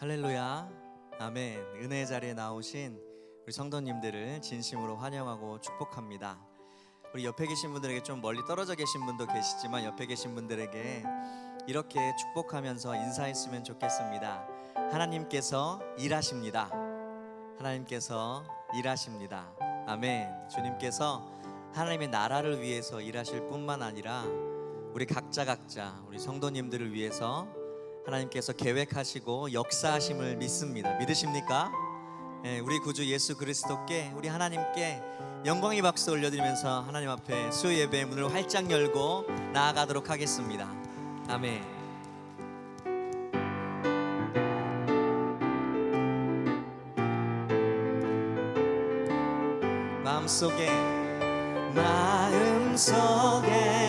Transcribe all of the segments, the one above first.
할렐루야, 아멘. 은혜의 자리에 나오신 우리 성도님들을 진심으로 환영하고 축복합니다. 우리 옆에 계신 분들에게, 좀 멀리 떨어져 계신 분도 계시지만 옆에 계신 분들에게 이렇게 축복하면서 인사했으면 좋겠습니다. 하나님께서 일하십니다. 하나님께서 일하십니다. 아멘. 주님께서 하나님의 나라를 위해서 일하실 뿐만 아니라 우리 각자 우리 성도님들을 위해서 하나님께서 계획하시고 역사하심을 믿습니다. 믿으십니까? 우리 구주 예수 그리스도께, 우리 하나님께 영광의 박수 올려드리면서 하나님 앞에 수요 예배의 문을 활짝 열고 나아가도록 하겠습니다. 아멘. 마음속에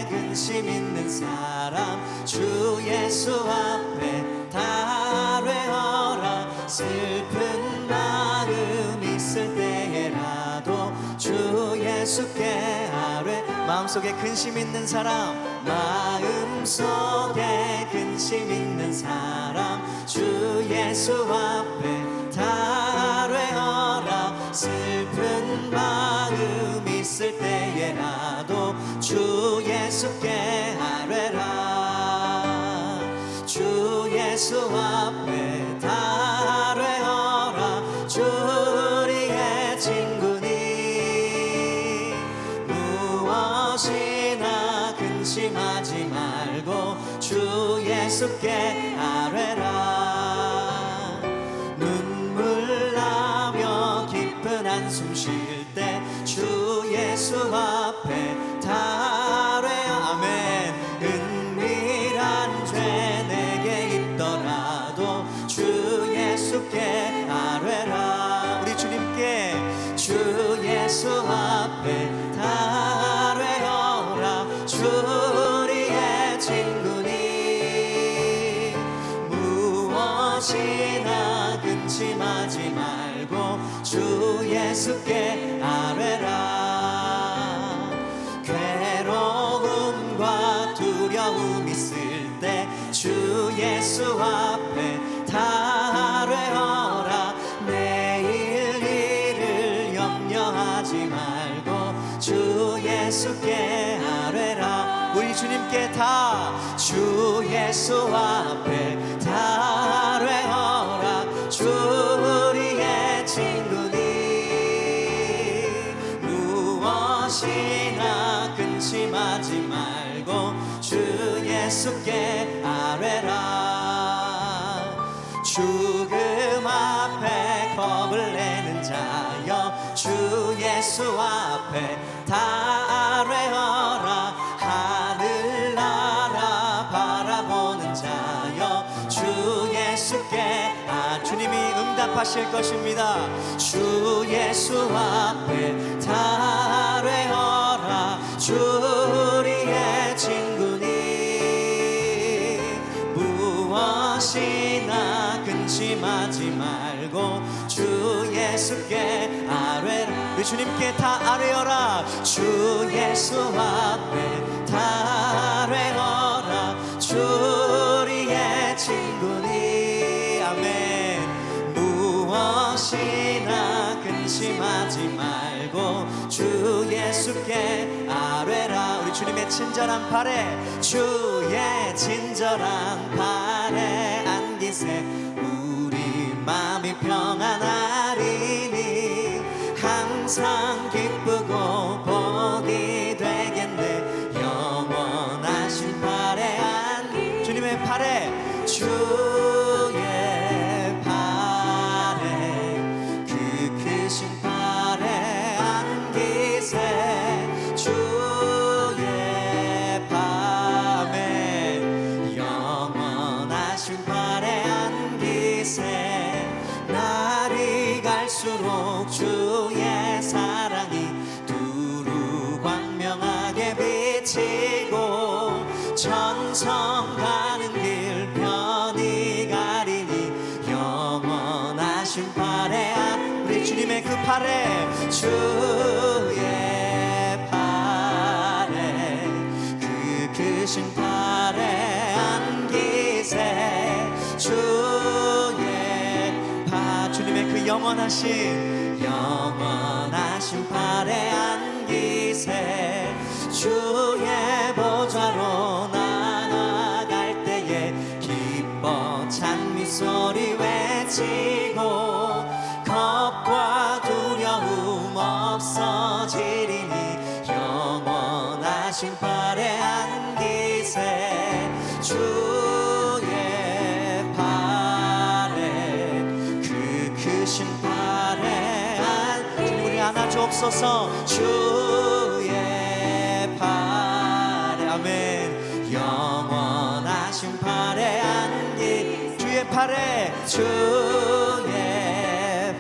근심 있는 사람, 주 예수 앞에 다 아뢰어라. 슬픈 마음 있을 때라도 주 예수께 아뢰. 마음속에 근심 있는 사람, 마음속에 근심 있는 사람, 주 예수 앞에 다 아뢰어라. 슬픈 마음 있을 때에라도 주 예수께 아뢰라. 주 예수 앞에 다 아뢰어라. 주 우리의 친구니 무엇이나 근심하지 말고 주 예수께 아뢰라. 눈물 나며 깊은 한숨 쉴 때 주 예수 앞에 다 아뢰어. 아멘. 은밀한 죄 내게 있더라도 주 예수께 아뢰라. 우리 주님께 주 예수 앞에 다 아뢰어라. 주 우리의 친구니 무엇이나 근심하지 말고 주 예수께 아뢰라. 괴로움과 두려움 있을 때 주 예수 앞에 다 아뢰어라. 내일 일을 염려하지 말고 주 예수께 아뢰라. 우리 주님께 다 주 예수 앞에 다 아뢰어라. 주 우리의 친구니 무엇이나 근심하지 말고 주 예수께 아뢰라. 죽음 앞에 겁을 내는 자여 주 예수 앞에 다 아뢰어라. 하늘나라 바라보는 자여 주 예수께 주님이 응답하실 것입니다. 주 예수 앞에 다 아뢰어라. 주 우리의 친구니 무엇이나 근심하지 말고 주 예수께 아뢰라. 우리 주님께 다 아뢰어라. 주 예수 앞에 다 아뢰어라. 주 우리의 친구니 아멘. 무엇이나 근심하지 말고 주 예수께 아뢰라. 우리 주님의 친절한 팔에, 주의 친절한 팔에 안기세 우리 마음이 평안하리니 항상 기쁘고 복이 되겠네. 영원하신 팔에 안기. 주님의 팔에, 주의 팔에, 그 크신 팔에 안기세. 주의 밤에 영원하신 팔에 안기세. 날이 갈수록 주의 사랑이 두루 광명하게 비치고 천성 가는 길 편히 가리니 영원하신 팔에 우리 주님의 그 팔에, 주의 팔에, 그 크신 팔에 안기세. 주의 영원하신 팔에 안기세 주의 보좌로 나아갈 때에 기뻐 찬미 소리 외치고 겁과 두려움 없어지리니 영원하신 팔에 안기세 주의 팔에 그 크신 팔에 주님 우리 안아주옵소서 주의 팔에 아멘 영원하신 팔에 안기 주의 팔에 주의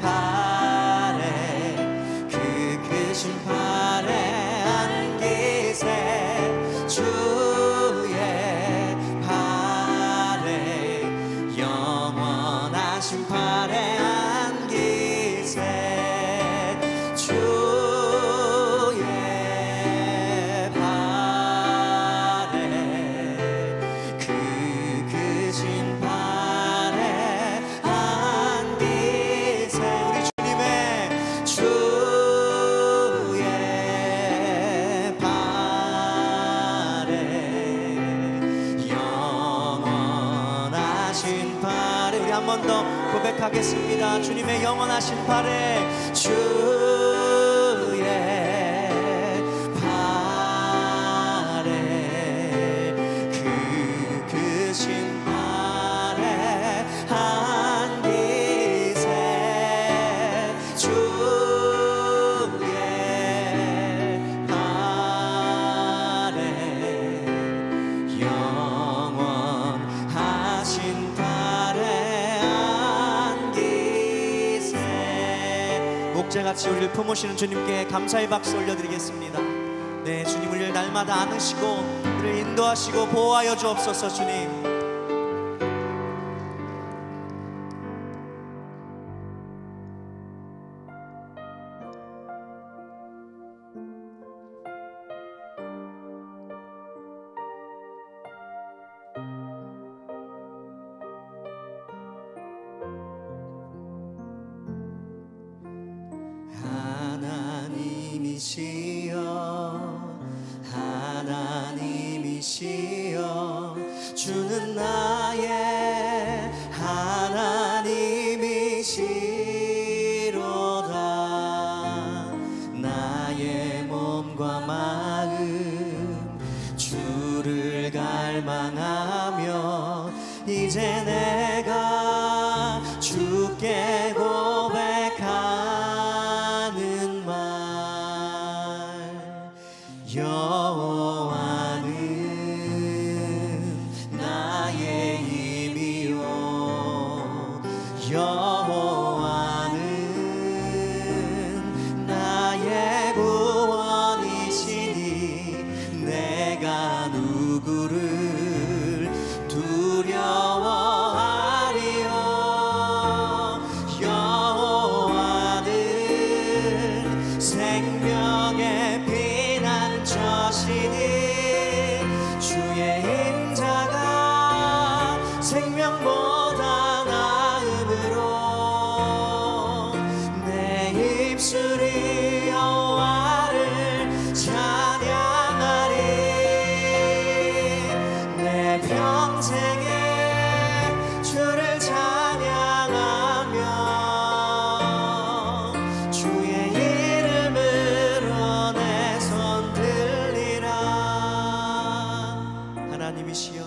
팔에 그 크신 팔에 안기세 주의 팔에 영원하신 팔에 안기세 주의 팔에 그 크신 팔에 안기세 우리 주님의 주의 팔에 영원하신 팔에 우리 한 번 더 고백하겠습니다. 주님의 영원하신 팔에 주의 팔에 그 크신 팔에 안기세 주의 팔에 영원하신 팔에 안기세 목재같이 우리를 품으시는 주님께 감사의 박수 올려드리겠습니다. 네 주님 우리를 날마다 안으시고 우리를 인도하시고 보호하여 주옵소서. 주님 하나님이시여 주는 나의 하나님이시로다 나의 몸과 마음 주를 갈망하며 이제 내가 주께 고백하는 말 여호와는 나의 힘이요 여호와는 나의 구원이시니 내가 누구를 두려워하리요 여호와는 생명의 피난처시니 주의 인자가 생명보다 나음으로 내 입술이 여호와를 찬양하리 내 평생에 주를 찬양하며 주의 이름으로 내 손 들리라 하나님이시여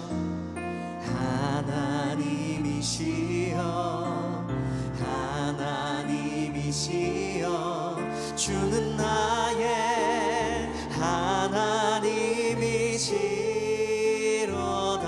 하나님이시여 주는 나의 하나님이시로다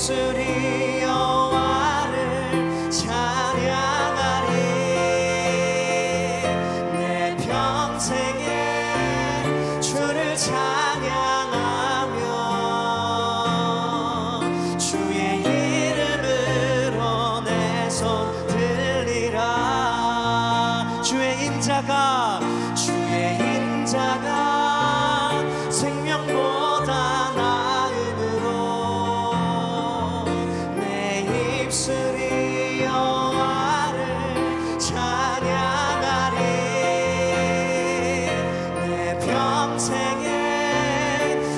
입술이 여호와를 찬양하리. 내 평생에 주를 찬양하며 주의 이름으로 내 손 들리라. 주의 인자가 생명보다 나음으로 내 입술이 여호와를 찬양하리. 내 평생에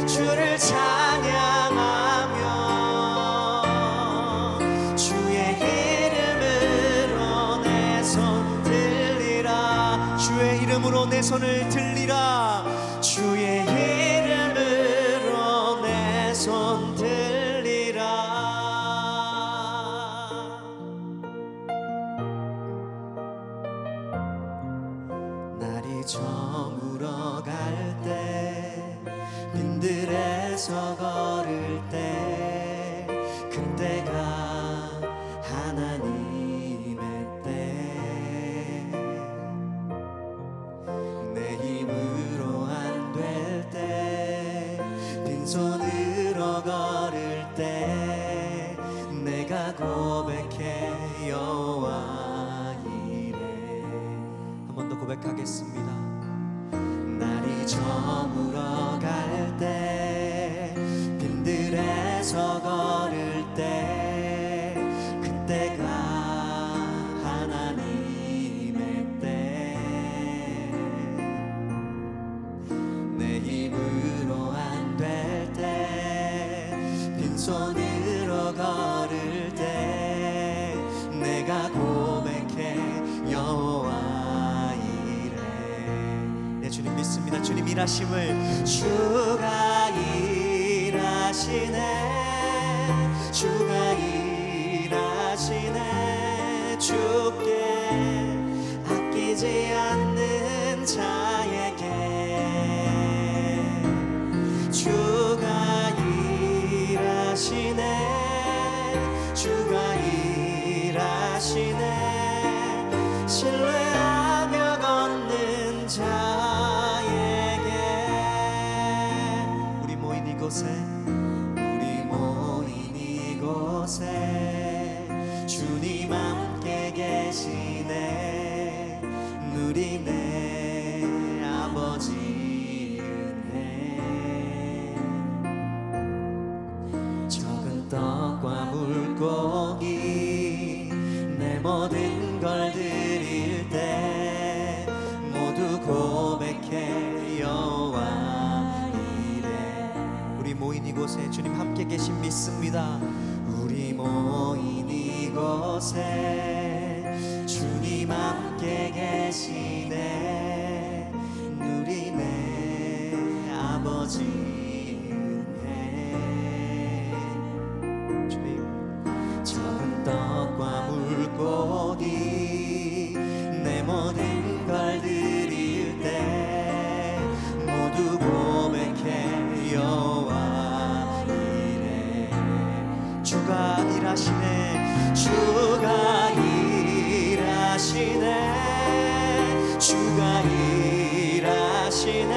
주를 찬양하며 주의 이름으로 내 손 들리라. 주의 이름으로 내 손을 들리라. 주의 이름으로 내 손 들리라. 날이 저물어 갈 때 빈들에서 걸을 때 그때가 하나님의 때. 내 힘으로 안 될 때 빈손으로 걸을 때 내가 고백해 여호와 이래. 한 번 더 고백하겠습니다. 날이 저물어 갈 때 빈들에서 걸을 때 그때가 하나님의 때. 내 힘으로 안 될 때 빈손으로 걸을 때 내가 고백해 여호와 이래. 네, 주님 믿습니다. 주님 일하심을. 주가 일하시네. 주가 일하시네. 주께 아끼지 않는 자에게 주가 일하시네. 주가 일하시네. 신뢰하며 걷는 자에게. 우리 모인 이곳에 주님 함께 계시네. 누리네 아버지 은혜. 적은 떡과 물고기 내 모든 걸 드릴 때 모두 고백해 여호와 이래. 우리 모인 이곳에 주님 함께 계신 믿습니다. 우리 모인 이곳에 주님 함께 계시네. 누리네 아버지 은혜. 주님, 적은 떡과 물고기 내 모든 걸 드릴 때 모두 고백해 여호와 이래. 주가 일하시네. 주가 일하시네. 주가 일하시네.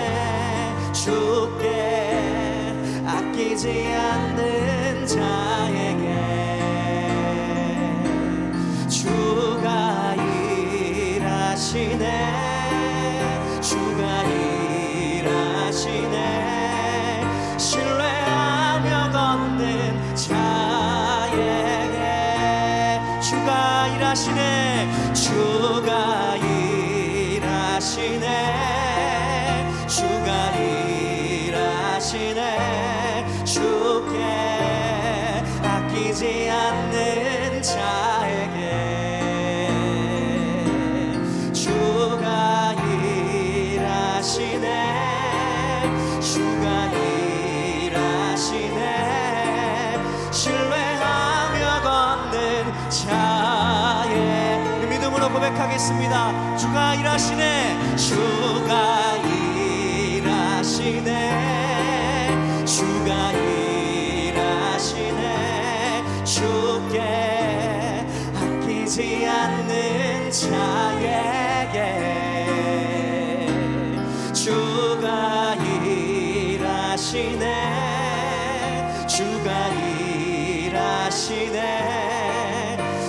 주께 아끼지 않는 자에게 주가 일하시네. 주가 일하시네. 신뢰하며 걷는 자에게 주가 일하시네. 주가 일하시네. 주가 일하시네. 주께 아끼지 않는 자에게 주가 일하시네. 주가 일하시네. 신뢰하며 걷는 자의. 믿음으로 고백하겠습니다. 주가 일하시네. 주가 일하시네. 주가 일하시네. 자에게 주가 일하시네. 주가 일하시네.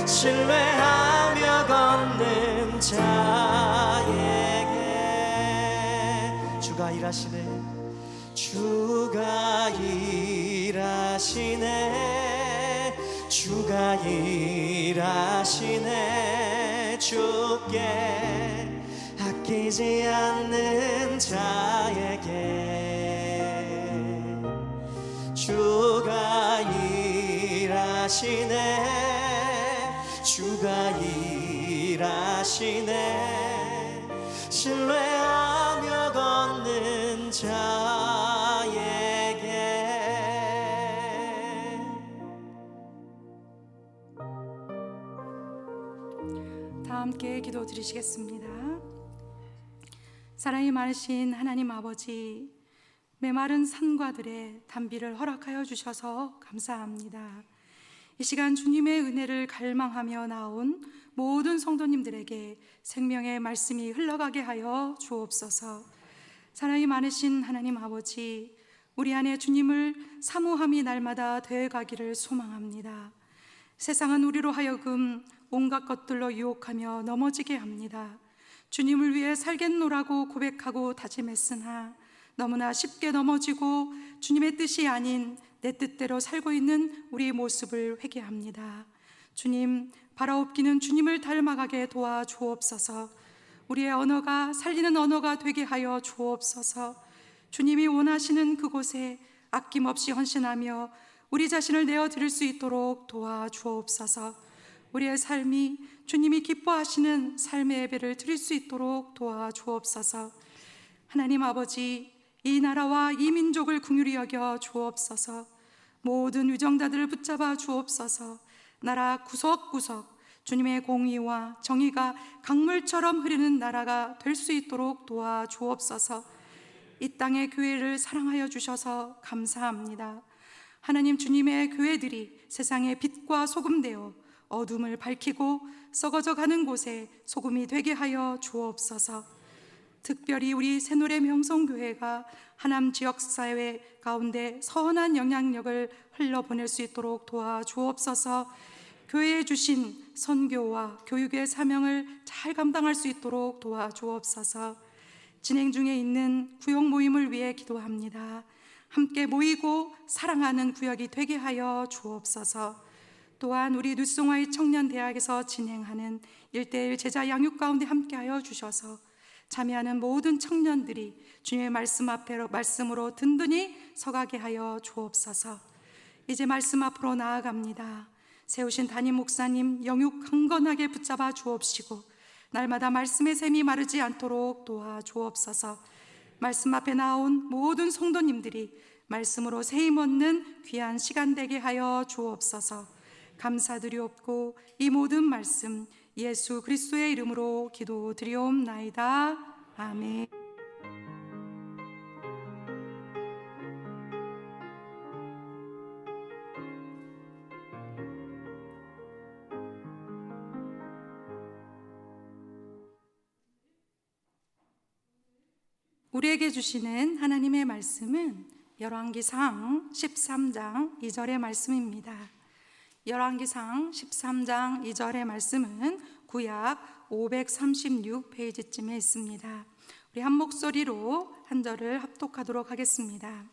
신뢰하며 걷는 자에게 주가 일하시네. 주가 일하시네. 주가 일하시네. 주께 아끼지 않는 자에게 주가 일하시네. 주가 일하시네. 신뢰하며 걷는 자에게. 다 함께 기도 드리시겠습니다. 사랑이 많으신 하나님 아버지, 메마른 산과들의 단비를 허락하여 주셔서 감사합니다. 이 시간 주님의 은혜를 갈망하며 나온 모든 성도님들에게 생명의 말씀이 흘러가게 하여 주옵소서. 사랑이 많으신 하나님 아버지, 우리 안에 주님을 사모함이 날마다 되어가기를 소망합니다. 세상은 우리로 하여금 온갖 것들로 유혹하며 넘어지게 합니다. 주님을 위해 살겠노라고 고백하고 다짐했으나 너무나 쉽게 넘어지고 주님의 뜻이 아닌 내 뜻대로 살고 있는 우리의 모습을 회개합니다. 주님, 바라옵기는 주님을 닮아가게 도와주옵소서. 우리의 언어가 살리는 언어가 되게 하여 주옵소서. 주님이 원하시는 그곳에 아낌없이 헌신하며 우리 자신을 내어드릴 수 있도록 도와주옵소서. 우리의 삶이 주님이 기뻐하시는 삶의 예배를 드릴 수 있도록 도와주옵소서. 하나님 아버지, 이 나라와 이 민족을 긍휼히 여겨 주옵소서. 모든 위정자들을 붙잡아 주옵소서. 나라 구석구석 주님의 공의와 정의가 강물처럼 흐르는 나라가 될 수 있도록 도와주옵소서. 이 땅의 교회를 사랑하여 주셔서 감사합니다. 하나님, 주님의 교회들이 세상의 빛과 소금 되어 어둠을 밝히고 썩어져 가는 곳에 소금이 되게 하여 주옵소서. 특별히 우리 새노래 명성교회가 하남 지역사회 가운데 선한 영향력을 흘러보낼 수 있도록 도와주옵소서. 교회에 주신 선교와 교육의 사명을 잘 감당할 수 있도록 도와주옵소서. 진행 중에 있는 구역 모임을 위해 기도합니다. 함께 모이고 사랑하는 구역이 되게 하여 주옵소서. 또한 우리 누송아이 청년대학에서 진행하는 1:1 제자 양육 가운데 함께하여 주셔서 참여하는 모든 청년들이 주님의 말씀 앞에 말씀으로 든든히 서가게 하여 주옵소서. 이제 말씀 앞으로 나아갑니다. 세우신 담임 목사님 영육 강건하게 붙잡아 주옵시고 날마다 말씀의 샘이 마르지 않도록 도와주옵소서. 말씀 앞에 나온 모든 성도님들이 말씀으로 세임 얻는 귀한 시간 되게 하여 주옵소서. 감사드리옵고 이 모든 말씀 예수 그리스도의 이름으로 기도드리옵나이다. 아멘. 우리에게 주시는 하나님의 말씀은 열왕기상 13장 2절의 말씀입니다. 열왕기상 13장 2절의 말씀은 구약 536페이지쯤에 있습니다. 우리 한 목소리로 한 절을 합독하도록 하겠습니다.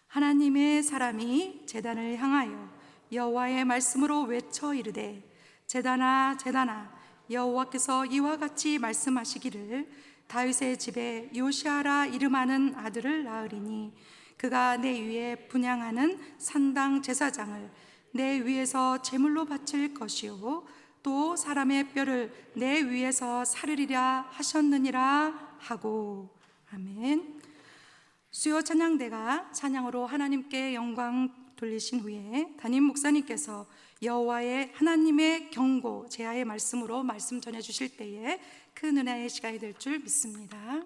하나님의 사람이 제단을 향하여 여호와의 말씀으로 외쳐 이르되 제단아 제단아 여호와께서 이와 같이 말씀하시기를 다윗의 집에 요시아라 이름하는 아들을 낳으리니 그가 내 위에 분향하는 산당 제사장을 내 위에서 제물로 바칠 것이요 또 사람의 뼈를 내 위에서 사르리라 하셨느니라 하고. 아멘. 수요 찬양대가 찬양으로 하나님께 영광 돌리신 후에 담임 목사님께서 여호와의 하나님의 경고 제하의 말씀으로 말씀 전해 주실 때에 큰 은혜의 시간이 될 줄 믿습니다.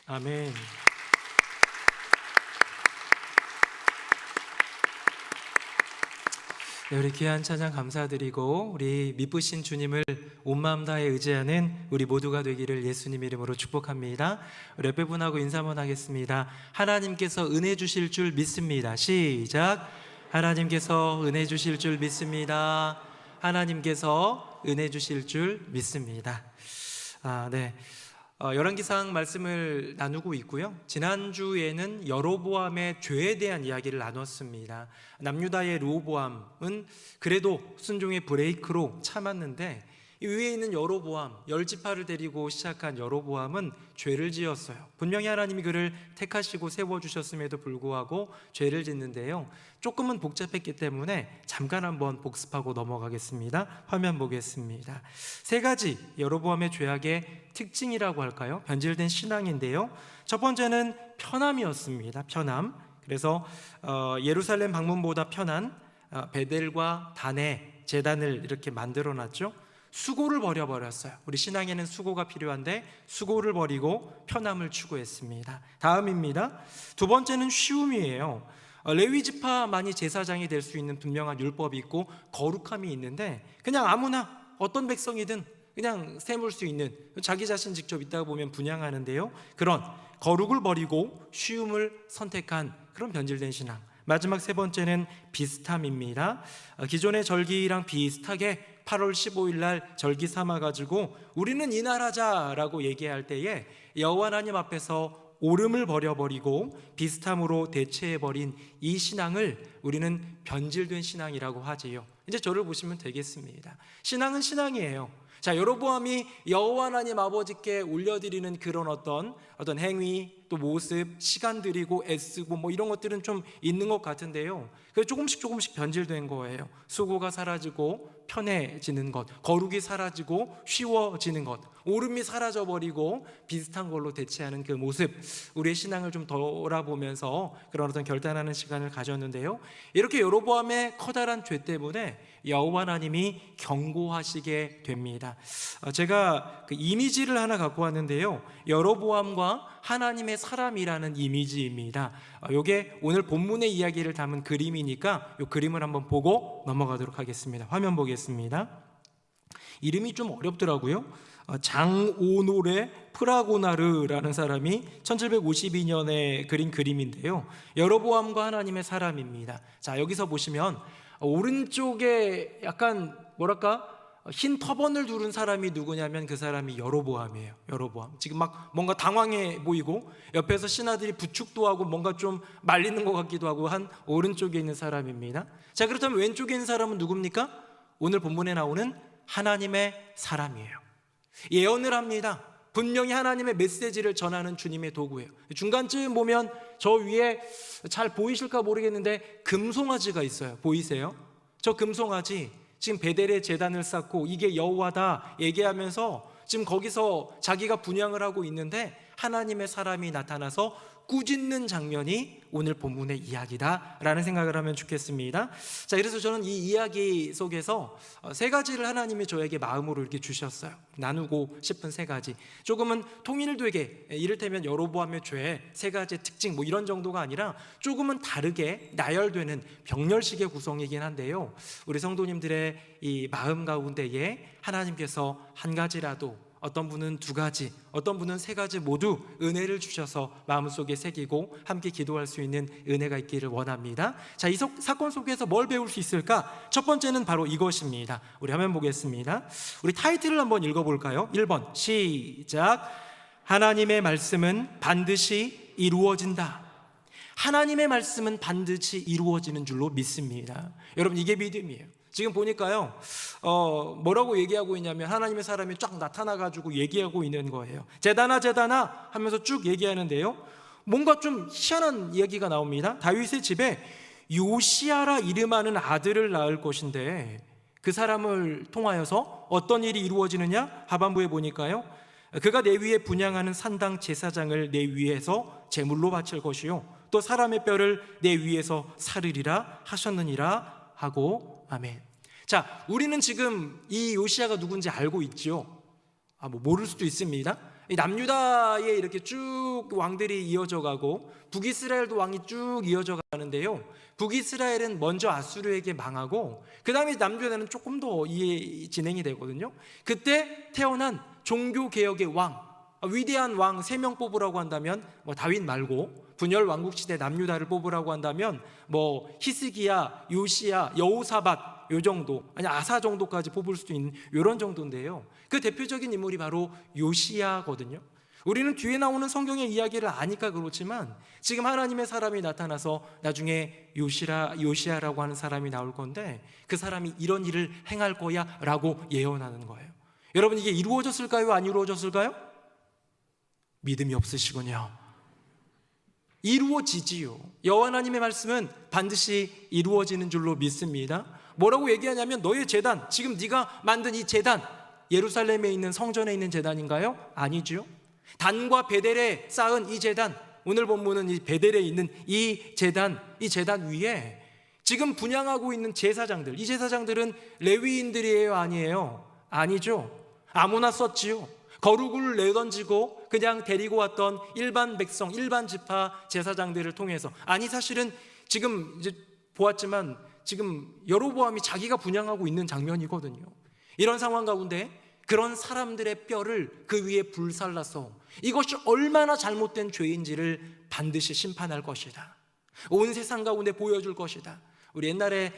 아멘. 네, 우리 귀한 찬양 감사드리고 우리 미쁘신 주님을 온 마음 다해 의지하는 우리 모두가 되기를 예수님 이름으로 축복합니다. 우리 옆에 분하고 인사 한번 하겠습니다. 하나님께서 은혜 주실 줄 믿습니다. 시작. 하나님께서 은혜 주실 줄 믿습니다. 하나님께서 은혜 주실 줄 믿습니다. 네. 열왕기상 말씀을 나누고 있고요. 지난주에는 여로보암의 죄에 대한 이야기를 나눴습니다. 남유다의 르호보암은 그래도 순종의 브레이크로 참았는데 이 위에 있는 여로보암, 10지파를 데리고 시작한 여로보암은 죄를 지었어요. 분명히 하나님이 그를 택하시고 세워주셨음에도 불구하고 죄를 짓는데요, 조금은 복잡했기 때문에 잠깐 한번 복습하고 넘어가겠습니다. 화면 보겠습니다. 세 가지 여로보암의 죄악의 특징이라고 할까요? 변질된 신앙인데요, 첫 번째는 편함이었습니다. 편함. 그래서 예루살렘 방문보다 편한 베델과 단에 제단을 이렇게 만들어놨죠. 수고를 버려버렸어요. 우리 신앙에는 수고가 필요한데 수고를 버리고 편함을 추구했습니다. 다음입니다. 두 번째는 쉬움이에요. 레위 지파만이 제사장이 될 수 있는 분명한 율법이 있고 거룩함이 있는데 그냥 아무나 어떤 백성이든 그냥 세물 수 있는, 자기 자신 직접 있다가 보면 분양하는데요, 그런 거룩을 버리고 쉬움을 선택한 그런 변질된 신앙. 마지막 세 번째는 비슷함입니다. 기존의 절기랑 비슷하게 8월 15일 날 절기 삼아가지고 우리는 이날 하자라고 얘기할 때에 여호와 하나님 앞에서 오름을 버려버리고 비슷함으로 대체해버린 이 신앙을 우리는 변질된 신앙이라고 하지요. 이제 저를 보시면 되겠습니다. 신앙은 신앙이에요. 자, 여로보암이 여호와 하나님 아버지께 올려드리는 그런 어떤 행위, 또 모습, 시간 들이고 애쓰고 뭐 이런 것들은 좀 있는 것 같은데요, 그래서 조금씩 변질된 거예요. 수고가 사라지고 편해지는 것, 거룩이 사라지고 쉬워지는 것, 오름이 사라져버리고 비슷한 걸로 대체하는 그 모습, 우리의 신앙을 좀 돌아보면서 그런 어떤 결단하는 시간을 가졌는데요, 이렇게 여로보암의 커다란 죄 때문에 여호와 하나님이 경고하시게 됩니다. 제가 그 이미지를 하나 갖고 왔는데요, 여로보암과 하나님의 사람이라는 이미지입니다. 이게 오늘 본문의 이야기를 담은 그림이니까 이 그림을 한번 보고 넘어가도록 하겠습니다. 화면 보겠습니다. 이름이 좀 어렵더라고요. 장오노레 프라고나르라는 사람이 1752년에 그린 그림인데요, 여로보암과 하나님의 사람입니다. 자, 여기서 보시면 오른쪽에 약간 뭐랄까 흰 터번을 두른 사람이 누구냐면 그 사람이 여로보암이에요. 여로보암 지금 막 뭔가 당황해 보이고 옆에서 신하들이 부축도 하고 뭔가 좀 말리는 것 같기도 하고 한 오른쪽에 있는 사람입니다. 자, 그렇다면 왼쪽에 있는 사람은 누굽니까? 오늘 본문에 나오는 하나님의 사람이에요. 예언을 합니다. 분명히 하나님의 메시지를 전하는 주님의 도구예요. 중간쯤 보면 저 위에 잘 보이실까 모르겠는데 금송아지가 있어요. 보이세요? 저 금송아지 지금 베델에 제단을 쌓고 이게 여호와다 얘기하면서 지금 거기서 자기가 분향을 하고 있는데 하나님의 사람이 나타나서 꾸짖는 장면이 오늘 본문의 이야기다라는 생각을 하면 좋겠습니다. 자, 그래서 저는 이 이야기 속에서 세 가지를 하나님이 저에게 마음으로 이렇게 주셨어요. 나누고 싶은 세 가지. 조금은 통일되게, 이를테면 여로보암의 죄 세 가지 특징 뭐 이런 정도가 아니라 조금은 다르게 나열되는 병렬식의 구성이긴 한데요, 우리 성도님들의 이 마음 가운데에 하나님께서 한 가지라도, 어떤 분은 두 가지, 어떤 분은 세 가지 모두 은혜를 주셔서 마음속에 새기고 함께 기도할 수 있는 은혜가 있기를 원합니다. 자, 이 사건 속에서 뭘 배울 수 있을까? 첫 번째는 바로 이것입니다. 우리 화면 보겠습니다. 우리 타이틀을 한번 읽어볼까요? 1번 시작. 하나님의 말씀은 반드시 이루어진다. 하나님의 말씀은 반드시 이루어지는 줄로 믿습니다. 여러분, 이게 믿음이에요. 지금 보니까요, 뭐라고 얘기하고 있냐면 하나님의 사람이 쫙 나타나가지고 얘기하고 있는 거예요. 제단아 제단아 하면서 쭉 얘기하는데요, 뭔가 좀 희한한 이야기가 나옵니다. 다윗의 집에 요시야라 이름하는 아들을 낳을 것인데 그 사람을 통하여서 어떤 일이 이루어지느냐? 하반부에 보니까요, 그가 내 위에 분향하는 산당 제사장을 내 위에서 제물로 바칠 것이요 또 사람의 뼈를 내 위에서 사르리라 하셨느니라 하고 아멘. 자, 우리는 지금 이 요시야가 누군지 알고 있죠? 뭐 모를 수도 있습니다. 이 남유다에 이렇게 쭉 왕들이 이어져 가고 북이스라엘도 왕이 쭉 이어져 가는데요, 북이스라엘은 먼저 아수르에게 망하고 그 다음에 남유다는 조금 더 진행이 되거든요. 그때 태어난 종교개혁의 왕, 위대한 왕 3명 뽑으라고 한다면 다윗 말고 분열 왕국 시대 남유다를 뽑으라고 한다면 히스기야, 요시야, 여호사밧 요 정도, 아니 아사 정도까지 뽑을 수도 있는 이런 정도인데요, 그 대표적인 인물이 바로 요시야거든요. 우리는 뒤에 나오는 성경의 이야기를 아니까 그렇지만 지금 하나님의 사람이 나타나서 나중에 요시야라고 하는 사람이 나올 건데 그 사람이 이런 일을 행할 거야 라고 예언하는 거예요. 여러분, 이게 이루어졌을까요? 안 이루어졌을까요? 믿음이 없으시군요. 이루어지지요. 여호와 하나님의 말씀은 반드시 이루어지는 줄로 믿습니다. 뭐라고 얘기하냐면 너의 제단, 지금 네가 만든 이 제단, 예루살렘에 있는 성전에 있는 제단인가요? 아니죠. 단과 베델에 쌓은 이 제단, 오늘 본문은 이 베델에 있는 이 제단 위에 지금 분향하고 있는 제사장들, 이 제사장들은 레위인들이에요? 아니에요? 아니죠. 아무나 썼지요. 거룩을 내던지고 그냥 데리고 왔던 일반 백성, 일반 지파 제사장들을 통해서, 아니 사실은 지금 이제 보았지만 지금 여로보암이 자기가 분향하고 있는 장면이거든요. 이런 상황 가운데 그런 사람들의 뼈를 그 위에 불살라서 이것이 얼마나 잘못된 죄인지를 반드시 심판할 것이다. 온 세상 가운데 보여줄 것이다. 우리 옛날에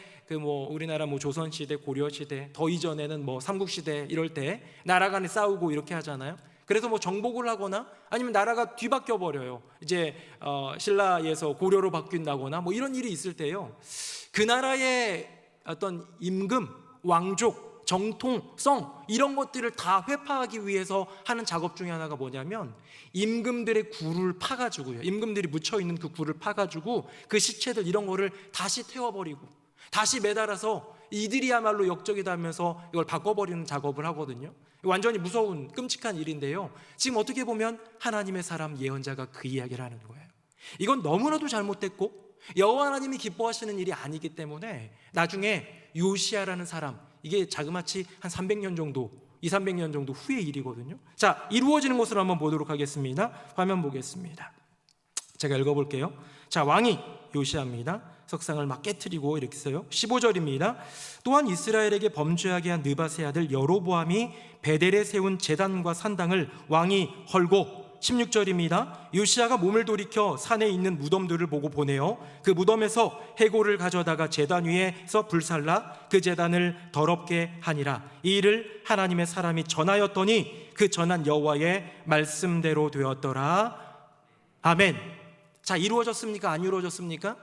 우리나라 조선시대, 고려시대, 더 이전에는 삼국시대 이럴 때 나라 간에 싸우고 이렇게 하잖아요. 그래서 정복을 하거나 아니면 나라가 뒤바뀌어 버려요. 이제 신라에서 고려로 바뀐다거나 이런 일이 있을 때요, 그 나라의 어떤 임금, 왕족, 정통성 이런 것들을 다 회파하기 위해서 하는 작업 중에 하나가 뭐냐면 임금들의 굴을 파가지고요, 임금들이 묻혀있는 그 굴을 파가지고 그 시체들 이런 거를 다시 태워버리고 다시 매달아서 이들이야말로 역적이다 하면서 이걸 바꿔버리는 작업을 하거든요. 완전히 무서운 끔찍한 일인데요, 지금 어떻게 보면 하나님의 사람 예언자가 그 이야기를 하는 거예요. 이건 너무나도 잘못됐고 여호와 하나님이 기뻐하시는 일이 아니기 때문에 나중에 요시야라는 사람, 이게 자그마치 한 300년 정도, 200~300년 정도 후의 일이거든요. 자, 이루어지는 것을 한번 보도록 하겠습니다. 화면 보겠습니다. 제가 읽어볼게요. 자, 왕이 요시야입니다. 석상을 막 깨트리고 이렇게 써요. 15절입니다. 또한 이스라엘에게 범죄하게 한 느밧의 아들 여로보암이 베델에 세운 제단과 산당을 왕이 헐고, 16절입니다. 요시야가 몸을 돌이켜 산에 있는 무덤들을 보고 보내어 그 무덤에서 해골을 가져다가 제단 위에서 불살라 그 제단을 더럽게 하니라. 이 일을 하나님의 사람이 전하였더니 그 전한 여호와의 말씀대로 되었더라. 아멘. 자, 이루어졌습니까? 안 이루어졌습니까?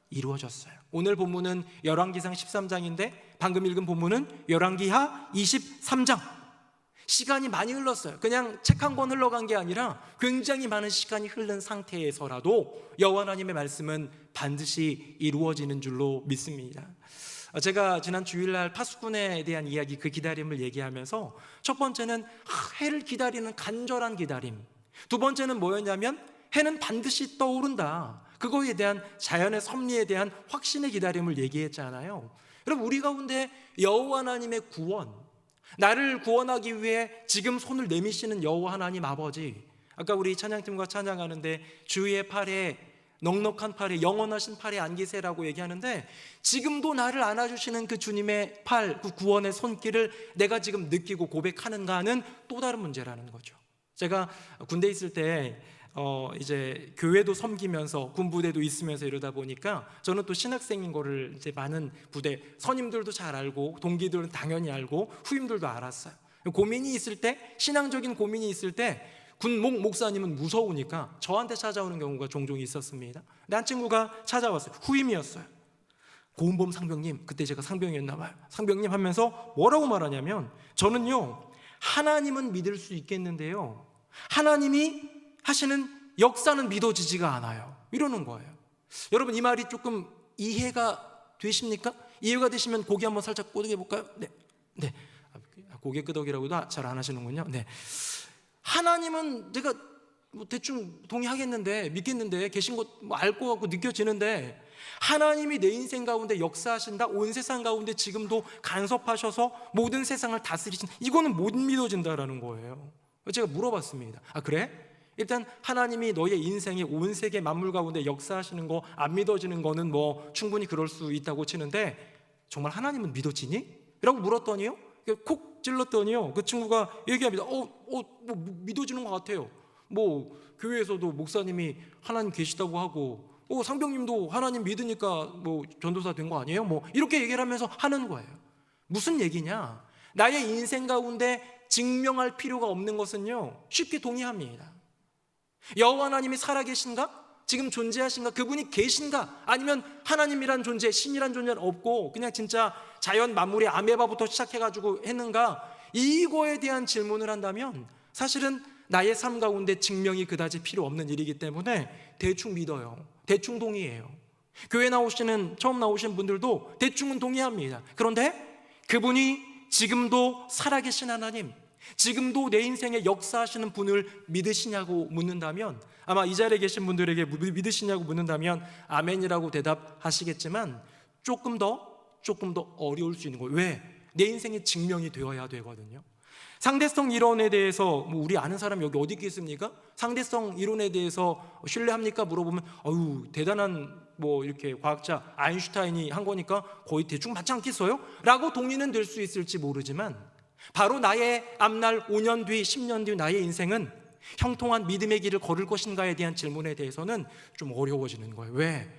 이루어졌어요. 오늘 본문은 열왕기상 13장인데 방금 읽은 본문은 열왕기하 23장. 시간이 많이 흘렀어요. 그냥 책 한 권 흘러간 게 아니라 굉장히 많은 시간이 흐른 상태에서라도 여호와 하나님의 말씀은 반드시 이루어지는 줄로 믿습니다. 제가 지난 주일날 파수꾼에 대한 이야기, 그 기다림을 얘기하면서 첫 번째는 해를 기다리는 간절한 기다림, 두 번째는 뭐였냐면 해는 반드시 떠오른다, 그거에 대한 자연의 섭리에 대한 확신의 기다림을 얘기했잖아요. 여러분, 우리 가운데 여호와 하나님의 구원, 나를 구원하기 위해 지금 손을 내미시는 여호와 하나님 아버지, 아까 우리 찬양팀과 찬양하는데 주의 팔에, 넉넉한 팔에, 영원하신 팔에 안기세라고 얘기하는데 지금도 나를 안아주시는 그 주님의 팔, 그 구원의 손길을 내가 지금 느끼고 고백하는가는 또 다른 문제라는 거죠. 제가 군대에 있을 때 이제 교회도 섬기면서 군부대도 있으면서 이러다 보니까 저는 또 신학생인 거를 이제 많은 부대 선임들도 잘 알고 동기들은 당연히 알고 후임들도 알았어요. 고민이 있을 때, 신앙적인 고민이 있을 때 군목 목사님은 무서우니까 저한테 찾아오는 경우가 종종 있었습니다. 근데 한 친구가 찾아왔어요. 후임이었어요. 고은범 상병님, 그때 제가 상병이었나 봐요. 상병님 하면서 뭐라고 말하냐면, 저는요 하나님은 믿을 수 있겠는데요 하나님이 하시는 역사는 믿어지지가 않아요, 이러는 거예요. 여러분, 이 말이 조금 이해가 되십니까? 이해가 되시면 고개 한번 살짝 끄덕여 볼까요? 네. 고개 끄덕이라고도 잘 안 하시는군요. 네. 하나님은 제가 뭐 대충 동의하겠는데, 믿겠는데, 계신 것 뭐 알 것 같고 느껴지는데, 하나님이 내 인생 가운데 역사하신다, 온 세상 가운데 지금도 간섭하셔서 모든 세상을 다스리신, 이거는 못 믿어진다라는 거예요. 제가 물어봤습니다. 아 그래? 일단 하나님이 너의 인생에 온 세계 만물 가운데 역사하시는 거 안 믿어지는 거는 뭐 충분히 그럴 수 있다고 치는데, 정말 하나님은 믿어지니? 라고 물었더니요, 콕 찔렀더니요, 그 친구가 얘기합니다. 뭐 믿어지는 것 같아요. 뭐 교회에서도 목사님이 하나님 계시다고 하고, 상병님도 하나님 믿으니까 뭐 전도사 된 거 아니에요? 뭐 이렇게 얘기를 하면서 하는 거예요. 무슨 얘기냐? 나의 인생 가운데 증명할 필요가 없는 것은요, 쉽게 동의합니다. 여호와 하나님이 살아계신가? 지금 존재하신가? 그분이 계신가? 아니면 하나님이란 존재, 신이란 존재는 없고 그냥 진짜 자연 만물의 아메바부터 시작해가지고 했는가? 이거에 대한 질문을 한다면 사실은 나의 삶 가운데 증명이 그다지 필요 없는 일이기 때문에 대충 믿어요. 대충 동의해요. 교회 처음 나오신 분들도 대충은 동의합니다. 그런데 그분이 지금도 살아계신 하나님, 지금도 내 인생에 역사하시는 분을 믿으시냐고 묻는다면, 아마 이 자리에 계신 분들에게 믿으시냐고 묻는다면 아멘이라고 대답하시겠지만 조금 더 어려울 수 있는 거예요. 왜? 내 인생에 증명이 되어야 되거든요. 상대성 이론에 대해서 뭐 우리 아는 사람 여기 어디 있겠습니까? 상대성 이론에 대해서 신뢰합니까? 물어보면 대단한 뭐 이렇게 과학자 아인슈타인이 한 거니까 거의 대충 맞지 않겠어요? 라고 동의는 될 수 있을지 모르지만, 바로 나의 앞날 5년 뒤 10년 뒤 나의 인생은 형통한 믿음의 길을 걸을 것인가에 대한 질문에 대해서는 좀 어려워지는 거예요. 왜?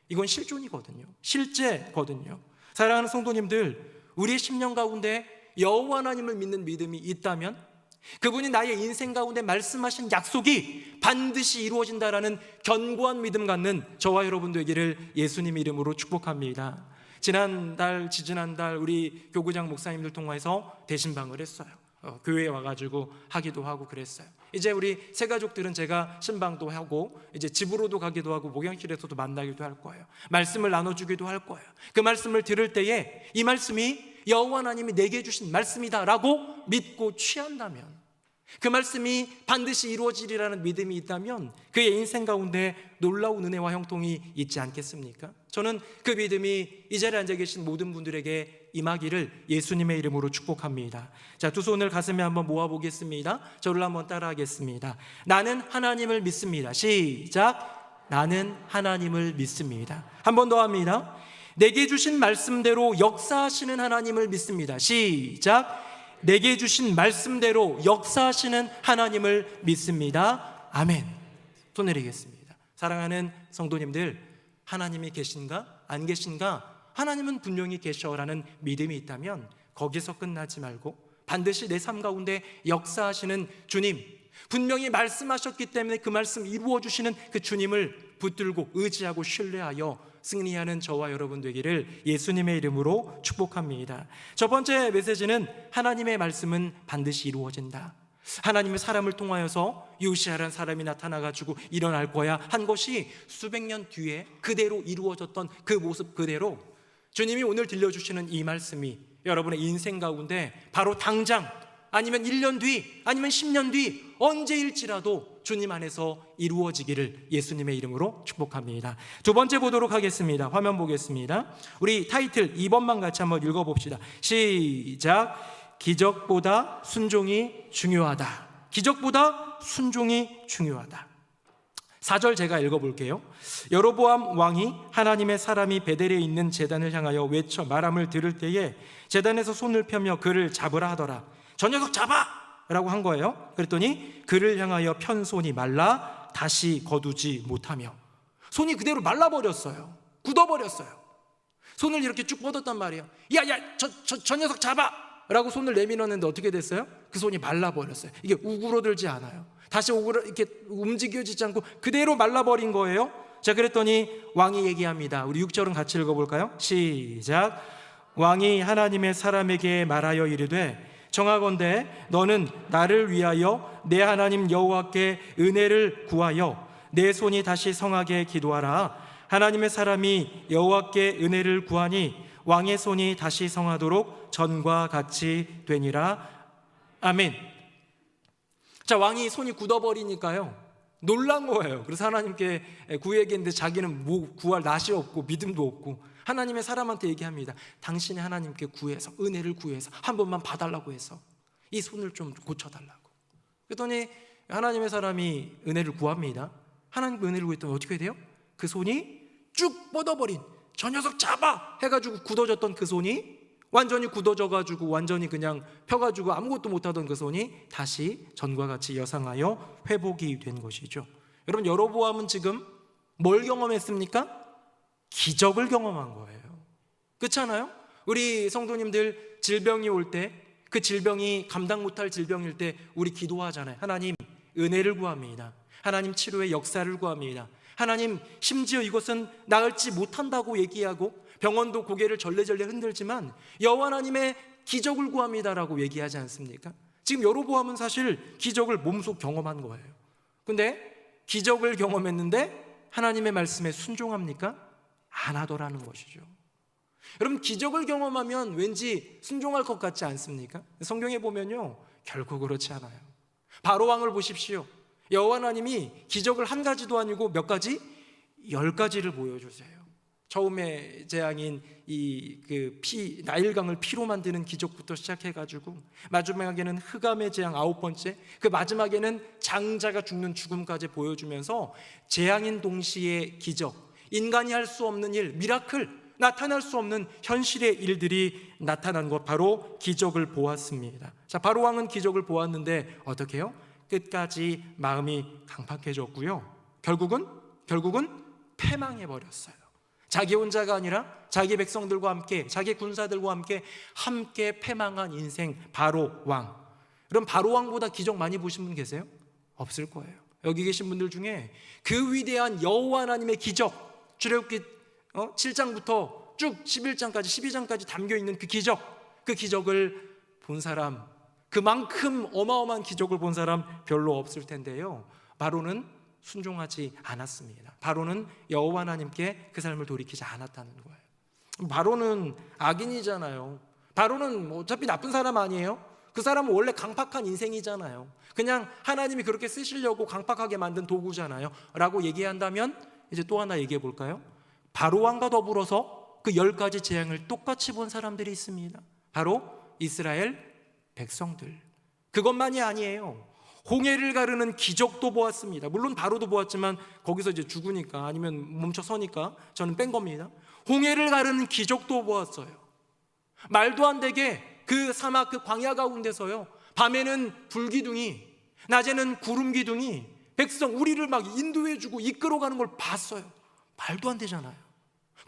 이건 실존이거든요. 실제거든요. 사랑하는 성도님들, 우리의 10년 가운데 여호와 하나님을 믿는 믿음이 있다면, 그분이 나의 인생 가운데 말씀하신 약속이 반드시 이루어진다라는 견고한 믿음 갖는 저와 여러분 되기를 예수님 이름으로 축복합니다. 지지난달 우리 교구장 목사님들 통해서 대신방을 했어요. 교회에 와가지고 하기도 하고 그랬어요. 이제 우리 새 가족들은 제가 신방도 하고 이제 집으로도 가기도 하고 목양실에서도 만나기도 할 거예요. 말씀을 나눠주기도 할 거예요. 그 말씀을 들을 때에 이 말씀이 여호와 하나님이 내게 주신 말씀이다라고 믿고 취한다면, 그 말씀이 반드시 이루어지리라는 믿음이 있다면 그의 인생 가운데 놀라운 은혜와 형통이 있지 않겠습니까? 저는 그 믿음이 이 자리에 앉아 계신 모든 분들에게 임하기를 예수님의 이름으로 축복합니다. 자, 두 손을 가슴에 한번 모아보겠습니다. 저를 한번 따라하겠습니다. 나는 하나님을 믿습니다. 시작. 나는 하나님을 믿습니다. 한 번 더 합니다. 내게 주신 말씀대로 역사하시는 하나님을 믿습니다. 시작. 내게 주신 말씀대로 역사하시는 하나님을 믿습니다. 아멘. 손 내리겠습니다. 사랑하는 성도님들, 하나님이 계신가? 안 계신가? 하나님은 분명히 계셔라는 믿음이 있다면 거기서 끝나지 말고 반드시 내 삶 가운데 역사하시는 주님, 분명히 말씀하셨기 때문에 그 말씀 이루어 주시는 그 주님을 붙들고 의지하고 신뢰하여 승리하는 저와 여러분 되기를 예수님의 이름으로 축복합니다. 첫 번째 메시지는 하나님의 말씀은 반드시 이루어진다. 하나님의 사람을 통하여서 요시야라는 사람이 나타나가지고 일어날 거야 한 것이 수백 년 뒤에 그대로 이루어졌던 그 모습 그대로 주님이 오늘 들려주시는 이 말씀이 여러분의 인생 가운데 바로 당장, 아니면 1년 뒤, 아니면 10년 뒤 언제일지라도 주님 안에서 이루어지기를 예수님의 이름으로 축복합니다. 두 번째 보도록 하겠습니다. 화면 보겠습니다. 우리 타이틀 2번만 같이 한번 읽어봅시다. 시작. 기적보다 순종이 중요하다. 기적보다 순종이 중요하다. 4절 제가 읽어볼게요. 여로보암 왕이 하나님의 사람이 베델에 있는 제단을 향하여 외쳐 말함을 들을 때에 제단에서 손을 펴며 그를 잡으라 하더라. 저 녀석 잡아! 라고 한 거예요. 그랬더니 그를 향하여 편 손이 말라 다시 거두지 못하며, 손이 그대로 말라버렸어요. 굳어버렸어요. 손을 이렇게 쭉 뻗었단 말이에요. 저 녀석 잡아! 라고 손을 내밀었는데 어떻게 됐어요? 그 손이 말라버렸어요. 이게 우그러들지 않아요. 다시 이렇게 움직여지지 않고 그대로 말라버린 거예요. 자, 그랬더니 왕이 얘기합니다. 우리 6절은 같이 읽어볼까요? 시작. 왕이 하나님의 사람에게 말하여 이르되 정하건대 너는 나를 위하여 내 하나님 여호와께 은혜를 구하여 내 손이 다시 성하게 기도하라. 하나님의 사람이 여호와께 은혜를 구하니 왕의 손이 다시 성하도록 전과 같이 되니라. 아멘. 자, 왕이 손이 굳어버리니까요 놀란 거예요. 그래서 하나님께 구해야겠는데 자기는 뭐 구할 낯이 없고 믿음도 없고 하나님의 사람한테 얘기합니다. 당신이 하나님께 구해서 은혜를 구해서 한 번만 봐달라고 해서 이 손을 좀 고쳐달라고. 그랬더니 하나님의 사람이 은혜를 구합니다. 하나님께 은혜를 구했더니 어떻게 돼요? 그 손이 쭉 뻗어버린, 저 녀석 잡아 해가지고 굳어졌던 그 손이 완전히 굳어져가지고 완전히 그냥 펴가지고 아무것도 못하던 그 손이 다시 전과 같이 여상하여 회복이 된 것이죠. 여러분, 여로보암은 지금 뭘 경험했습니까? 기적을 경험한 거예요. 그렇잖아요? 우리 성도님들 질병이 올 때, 그 질병이 감당 못할 질병일 때 우리 기도하잖아요. 하나님 은혜를 구합니다. 하나님 치료의 역사를 구합니다. 하나님 심지어 이것은 나을지 못한다고 얘기하고 병원도 고개를 절레절레 흔들지만 여호와 하나님의 기적을 구합니다라고 얘기하지 않습니까? 지금 여로보암은 사실 기적을 몸소 경험한 거예요. 근데 기적을 경험했는데 하나님의 말씀에 순종합니까? 안 하더라는 것이죠. 여러분, 기적을 경험하면 왠지 순종할 것 같지 않습니까? 성경에 보면요 결코 그렇지 않아요. 바로 왕을 보십시오. 여호와 하나님이 기적을 한 가지도 아니고 몇 가지? 10가지를 보여주세요. 처음에 재앙인 나일강을 피로 만드는 기적부터 시작해가지고 마지막에는 흑암의 재앙 9번째, 그 마지막에는 장자가 죽는 죽음까지 보여주면서 재앙인 동시에 기적, 인간이 할 수 없는 일, 미라클, 나타날 수 없는 현실의 일들이 나타난 것, 바로 기적을 보았습니다. 자, 바로 왕은 기적을 보았는데 어떻게 해요? 끝까지 마음이 강팍해졌고요. 결국은 패망해버렸어요. 자기 혼자가 아니라 자기 백성들과 함께, 자기 군사들과 함께 패망한 인생, 바로 왕. 그럼 바로 왕보다 기적 많이 보신 분 계세요? 없을 거예요. 여기 계신 분들 중에 그 위대한 여호와 하나님의 기적, 출애굽기 7장부터 쭉 11장까지 12장까지 담겨있는 그 기적을 본 사람, 그만큼 어마어마한 기적을 본 사람 별로 없을 텐데요, 바로는 순종하지 않았습니다. 바로는 여호와 하나님께 그 삶을 돌이키지 않았다는 거예요. 바로는 악인이잖아요. 바로는 어차피 나쁜 사람 아니에요? 그 사람은 원래 강팍한 인생이잖아요. 그냥 하나님이 그렇게 쓰시려고 강팍하게 만든 도구잖아요 라고 얘기한다면, 이제 또 하나 얘기해 볼까요? 바로왕과 더불어서 그 10가지 재앙을 똑같이 본 사람들이 있습니다. 바로 이스라엘 백성들. 그것만이 아니에요. 홍해를 가르는 기적도 보았습니다. 물론 바로도 보았지만 거기서 이제 죽으니까, 아니면 멈춰 서니까 저는 뺀 겁니다. 홍해를 가르는 기적도 보았어요. 말도 안 되게 그 사막, 그 광야 가운데서요, 밤에는 불기둥이, 낮에는 구름 기둥이 백성, 우리를 막 인도해주고 이끌어가는 걸 봤어요. 말도 안 되잖아요.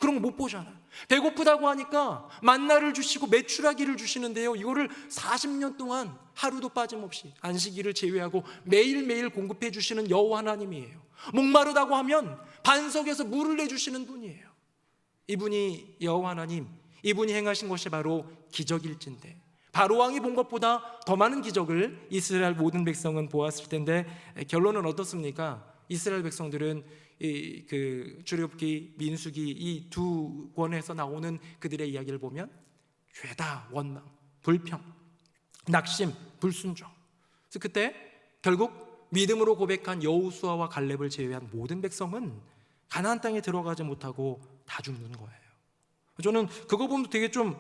그런 거 못 보잖아요. 배고프다고 하니까 만나를 주시고 메추라기를 주시는데요, 이거를 40년 동안 하루도 빠짐없이 안식일을 제외하고 매일매일 공급해 주시는 여호와 하나님이에요. 목마르다고 하면 반석에서 물을 내주시는 분이에요. 이분이 여호와 하나님, 이분이 행하신 것이 바로 기적일진데, 바로왕이 본 것보다 더 많은 기적을 이스라엘 모든 백성은 보았을 텐데, 결론은 어떻습니까? 이스라엘 백성들은 그 출애굽기, 민수기 이 두 권에서 나오는 그들의 이야기를 보면 죄다, 원망, 불평, 낙심, 불순종. 그래서 그때 결국 믿음으로 고백한 여호수아와 갈렙을 제외한 모든 백성은 가나안 땅에 들어가지 못하고 다 죽는 거예요. 저는 그거 보면 되게 좀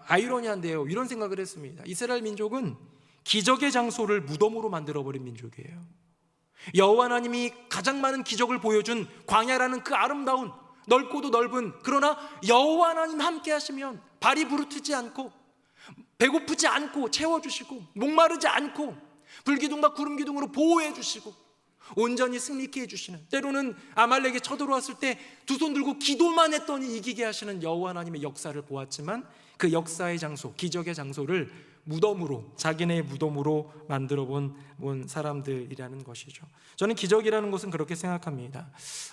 아이러니한데요, 이런 생각을 했습니다. 이스라엘 민족은 기적의 장소를 무덤으로 만들어버린 민족이에요. 여호와 하나님이 가장 많은 기적을 보여준 광야라는 그 아름다운 넓고도 넓은, 그러나 여호와 하나님 함께 하시면 발이 부르트지 않고 배고프지 않고 채워주시고 목마르지 않고 불기둥과 구름기둥으로 보호해 주시고 온전히 승리케 해주시는, 때로는 아말렉이 쳐들어왔을 때 두 손 들고 기도만 했더니 이기게 하시는 여호와 하나님의 역사를 보았지만, 그 역사의 장소, 기적의 장소를 무덤으로, 자기네의 무덤으로 만들어 본 사람들이라는 것이죠. 저는 기적이라는 것은 그렇게 생각합니다.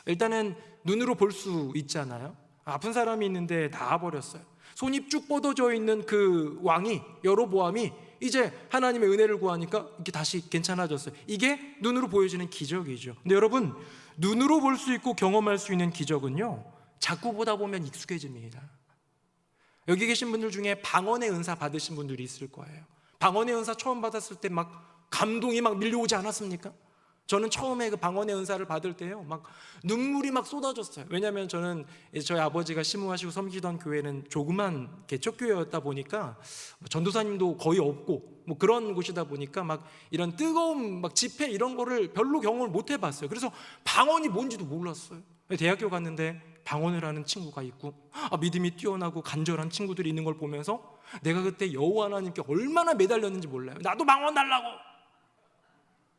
일단은 눈으로 볼 수 있잖아요. 아픈 사람이 있는데 나아버렸어요. 손이 쭉 뻗어져 있는 그 왕이, 여로보암이 이제 하나님의 은혜를 구하니까 이렇게 다시 괜찮아졌어요. 이게 눈으로 보여지는 기적이죠. 근데 여러분, 눈으로 볼 수 있고 경험할 수 있는 기적은요, 자꾸 보다 보면 익숙해집니다. 여기 계신 분들 중에 방언의 은사 받으신 분들이 있을 거예요. 방언의 은사 처음 받았을 때 막 감동이 막 밀려오지 않았습니까? 저는 처음에 그 방언의 은사를 받을 때요, 막 눈물이 막 쏟아졌어요. 왜냐하면 저는 저희 아버지가 심우하시고 섬기던 교회는 조그만 개척교회였다 보니까 전도사님도 거의 없고 뭐 그런 곳이다 보니까 막 이런 뜨거운 막 집회 이런 거를 별로 경험을 못 해봤어요. 그래서 방언이 뭔지도 몰랐어요. 대학교 갔는데 방언을 하는 친구가 있고 믿음이 뛰어나고 간절한 친구들이 있는 걸 보면서 내가 그때 여호와 하나님께 얼마나 매달렸는지 몰라요. 나도 방언 달라고.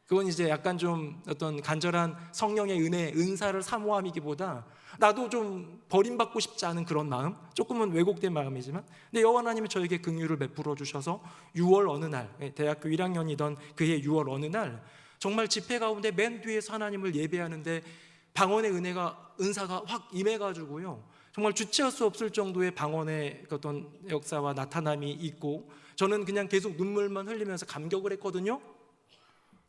그건 이제 약간 좀 어떤 간절한 성령의 은혜, 은사를 사모함이기보다 나도 좀 버림받고 싶지 않은 그런 마음, 조금은 왜곡된 마음이지만, 근데 여호와 하나님이 저에게 긍휼을 베풀어 주셔서 6월 어느 날, 대학교 1학년이던 그해 6월 어느 날 정말 집회 가운데 맨 뒤에서 하나님을 예배하는데 방언의 은사가 확 임해가지고요, 정말 주체할 수 없을 정도의 방언의 어떤 역사와 나타남이 있고, 저는 그냥 계속 눈물만 흘리면서 감격을 했거든요.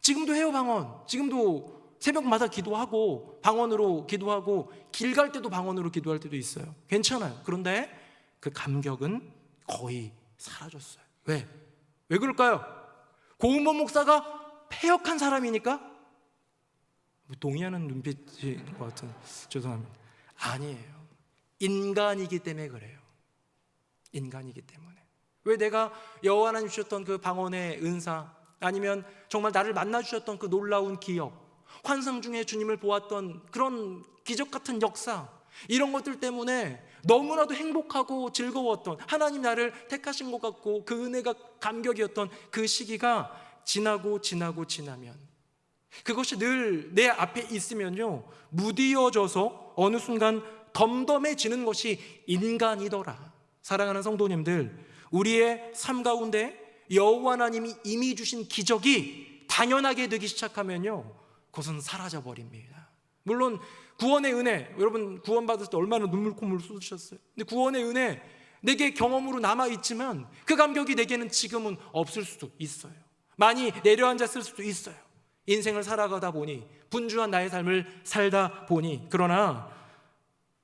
지금도 해요, 방언. 지금도 새벽마다 기도하고 방언으로 기도하고 길 갈 때도 방언으로 기도할 때도 있어요. 괜찮아요. 그런데 그 감격은 거의 사라졌어요. 왜 그럴까요? 고은범 목사가 패역한 사람이니까? 동의하는 눈빛인 것 같은, 죄송합니다. 아니에요. 인간이기 때문에 그래요. 인간이기 때문에. 왜 내가 여호와 하나님 주셨던 그 방언의 은사, 아니면 정말 나를 만나주셨던 그 놀라운 기억, 환상 중에 주님을 보았던 그런 기적 같은 역사, 이런 것들 때문에 너무나도 행복하고 즐거웠던, 하나님 나를 택하신 것 같고 그 은혜가 감격이었던 그 시기가 지나면 그것이 늘 내 앞에 있으면요, 무디어져서 어느 순간 덤덤해지는 것이 인간이더라. 사랑하는 성도님들, 우리의 삶 가운데 여호와 하나님이 이미 주신 기적이 당연하게 되기 시작하면요, 그것은 사라져 버립니다. 물론 구원의 은혜, 여러분 구원받을 때 얼마나 눈물 콧물 쏟으셨어요. 근데 구원의 은혜 내게 경험으로 남아있지만 그 감격이 내게는 지금은 없을 수도 있어요. 많이 내려앉았을 수도 있어요. 인생을 살아가다 보니, 분주한 나의 삶을 살다 보니. 그러나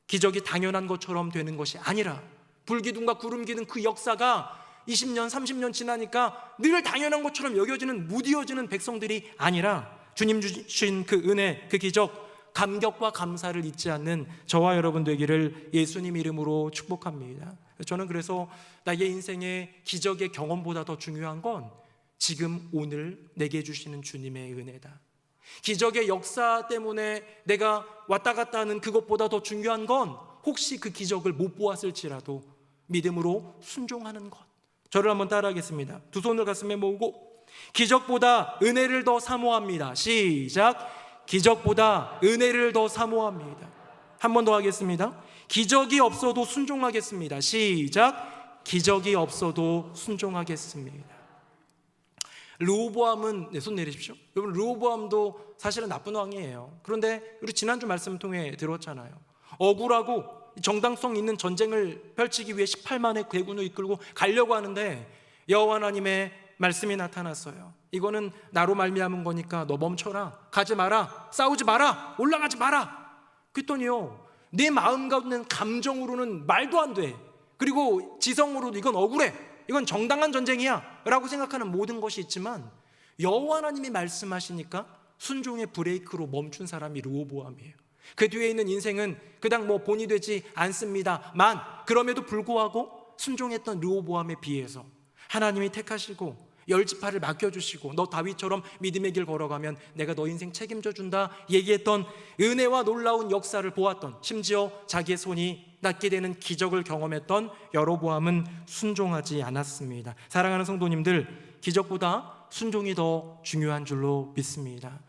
기적이 당연한 것처럼 되는 것이 아니라, 불기둥과 구름기둥 그 역사가 20년, 30년 지나니까 늘 당연한 것처럼 여겨지는, 무디어지는 백성들이 아니라 주님 주신 그 은혜, 그 기적, 감격과 감사를 잊지 않는 저와 여러분 되기를 예수님 이름으로 축복합니다. 저는 그래서 나의 인생의 기적의 경험보다 더 중요한 건 지금 오늘 내게 주시는 주님의 은혜다. 기적의 역사 때문에 내가 왔다 갔다 하는 그것보다 더 중요한 건 혹시 그 기적을 못 보았을지라도 믿음으로 순종하는 것. 저를 한번 따라하겠습니다. 두 손을 가슴에 모으고, 기적보다 은혜를 더 사모합니다. 시작. 기적보다 은혜를 더 사모합니다. 한 번 더 하겠습니다. 기적이 없어도 순종하겠습니다. 시작. 기적이 없어도 순종하겠습니다. 르호보암은, 손 내리십시오. 여러분, 르호보암도 사실은 나쁜 왕이에요. 그런데 우리 지난주 말씀 통해 들었잖아요. 억울하고 정당성 있는 전쟁을 펼치기 위해 18만의 대군을 이끌고 가려고 하는데 여호와 하나님의 말씀이 나타났어요. 이거는 나로 말미암은 거니까 너 멈춰라, 가지 마라, 싸우지 마라, 올라가지 마라. 그랬더니요, 내 마음 가운데 감정으로는 말도 안 돼. 그리고 지성으로도 이건 억울해, 이건 정당한 전쟁이야 라고 생각하는 모든 것이 있지만, 여호와 하나님이 말씀하시니까 순종의 브레이크로 멈춘 사람이 르호보암이에요. 그 뒤에 있는 인생은 그닥 본이 되지 않습니다만, 그럼에도 불구하고 순종했던 르호보암에 비해서 하나님이 택하시고 열지파를 맡겨주시고 너 다윗처럼 믿음의 길 걸어가면 내가 너 인생 책임져 준다 얘기했던 은혜와 놀라운 역사를 보았던, 심지어 자기의 손이 낫게 되는 기적을 경험했던 여로보암은 순종하지 않았습니다. 사랑하는 성도님들, 기적보다 순종이 더 중요한 줄로 믿습니다.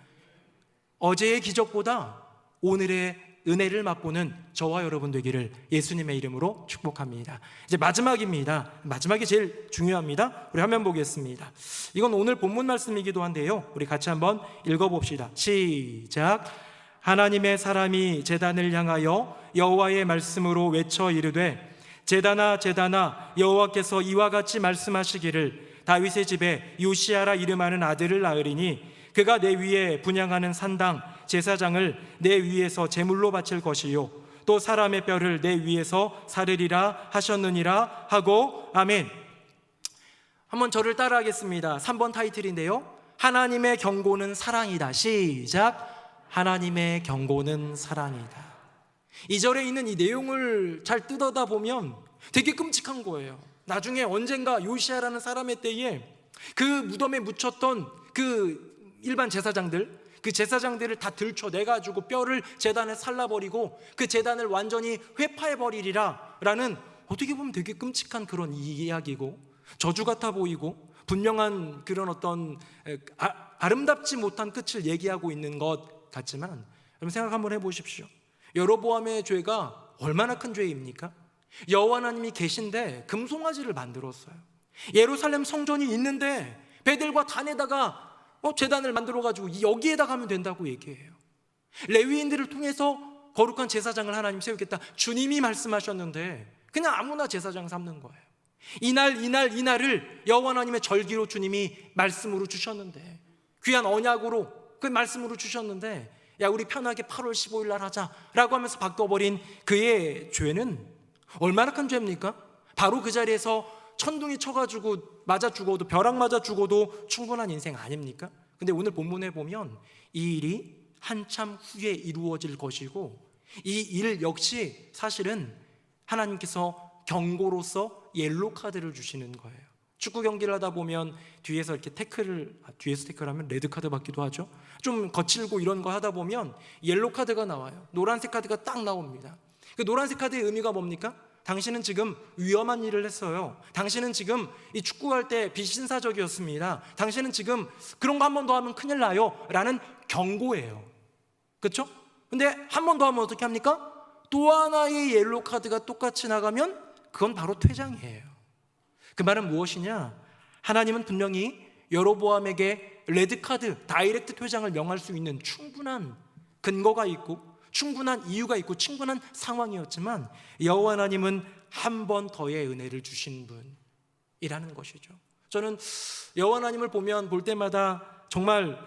어제의 기적보다 오늘의 은혜를 맛보는 저와 여러분 되기를 예수님의 이름으로 축복합니다. 이제 마지막입니다. 마지막이 제일 중요합니다. 우리 화면 보겠습니다. 이건 오늘 본문 말씀이기도 한데요, 우리 같이 한번 읽어봅시다. 시작. 하나님의 사람이 제단을 향하여 여호와의 말씀으로 외쳐 이르되, 제단아 제단아, 여호와께서 이와 같이 말씀하시기를 다윗의 집에 요시아라 이름하는 아들을 낳으리니 그가 내 위에 분향하는 산당 제사장을 내 위에서 제물로 바칠 것이요 또 사람의 뼈를 내 위에서 사르리라 하셨느니라 하고. 아멘. 한번 저를 따라하겠습니다. 3번 타이틀인데요, 하나님의 경고는 사랑이다. 시작. 하나님의 경고는 사랑이다. 2절에 있는 이 내용을 잘 뜯어다 보면 되게 끔찍한 거예요. 나중에 언젠가 요시아라는 사람의 때에 그 무덤에 묻혔던 그 일반 제사장들, 그 제사장들을 다 들춰내가지고 뼈를 제단에 살라버리고 그 제단을 완전히 회파해버리리라 라는, 어떻게 보면 되게 끔찍한 그런 이야기고 저주 같아 보이고 분명한 그런 어떤 아름답지 못한 끝을 얘기하고 있는 것 같지만, 여러분 생각 한번 해보십시오. 여로보암의 죄가 얼마나 큰 죄입니까? 여호와 하나님이 계신데 금송아지를 만들었어요. 예루살렘 성전이 있는데 베델과 단에다가 제단을 만들어가지고 여기에다 가면 된다고 얘기해요. 레위인들을 통해서 거룩한 제사장을 하나님 세우겠다, 주님이 말씀하셨는데 그냥 아무나 제사장 삼는 거예요. 이날을 여호와 하나님의 절기로 주님이 말씀으로 주셨는데, 귀한 언약으로 그 말씀으로 주셨는데, 야 우리 편하게 8월 15일 날 하자라고 하면서 바꿔버린 그의 죄는 얼마나 큰 죄입니까? 바로 그 자리에서 천둥이 쳐가지고 맞아 죽어도, 벼락 맞아 죽어도 충분한 인생 아닙니까? 근데 오늘 본문에 보면 이 일이 한참 후에 이루어질 것이고, 이 일 역시 사실은 하나님께서 경고로서 옐로 카드를 주시는 거예요. 축구 경기를 하다 보면 뒤에서 이렇게 뒤에서 태클하면 레드 카드 받기도 하죠. 좀 거칠고 이런 거 하다 보면 옐로 카드가 나와요. 노란색 카드가 딱 나옵니다. 그 노란색 카드의 의미가 뭡니까? 당신은 지금 위험한 일을 했어요. 당신은 지금 이 축구할 때 비신사적이었습니다. 당신은 지금 그런 거 한 번 더 하면 큰일 나요 라는 경고예요. 그렇죠? 근데 한 번 더 하면 어떻게 합니까? 또 하나의 옐로 카드가 똑같이 나가면 그건 바로 퇴장이에요. 그 말은 무엇이냐? 하나님은 분명히 여로보암에게 레드카드, 다이렉트 퇴장을 명할 수 있는 충분한 근거가 있고 충분한 이유가 있고 충분한 상황이었지만, 여호와 하나님은 한 번 더의 은혜를 주신 분이라는 것이죠. 저는 여호와 하나님을 볼 때마다 정말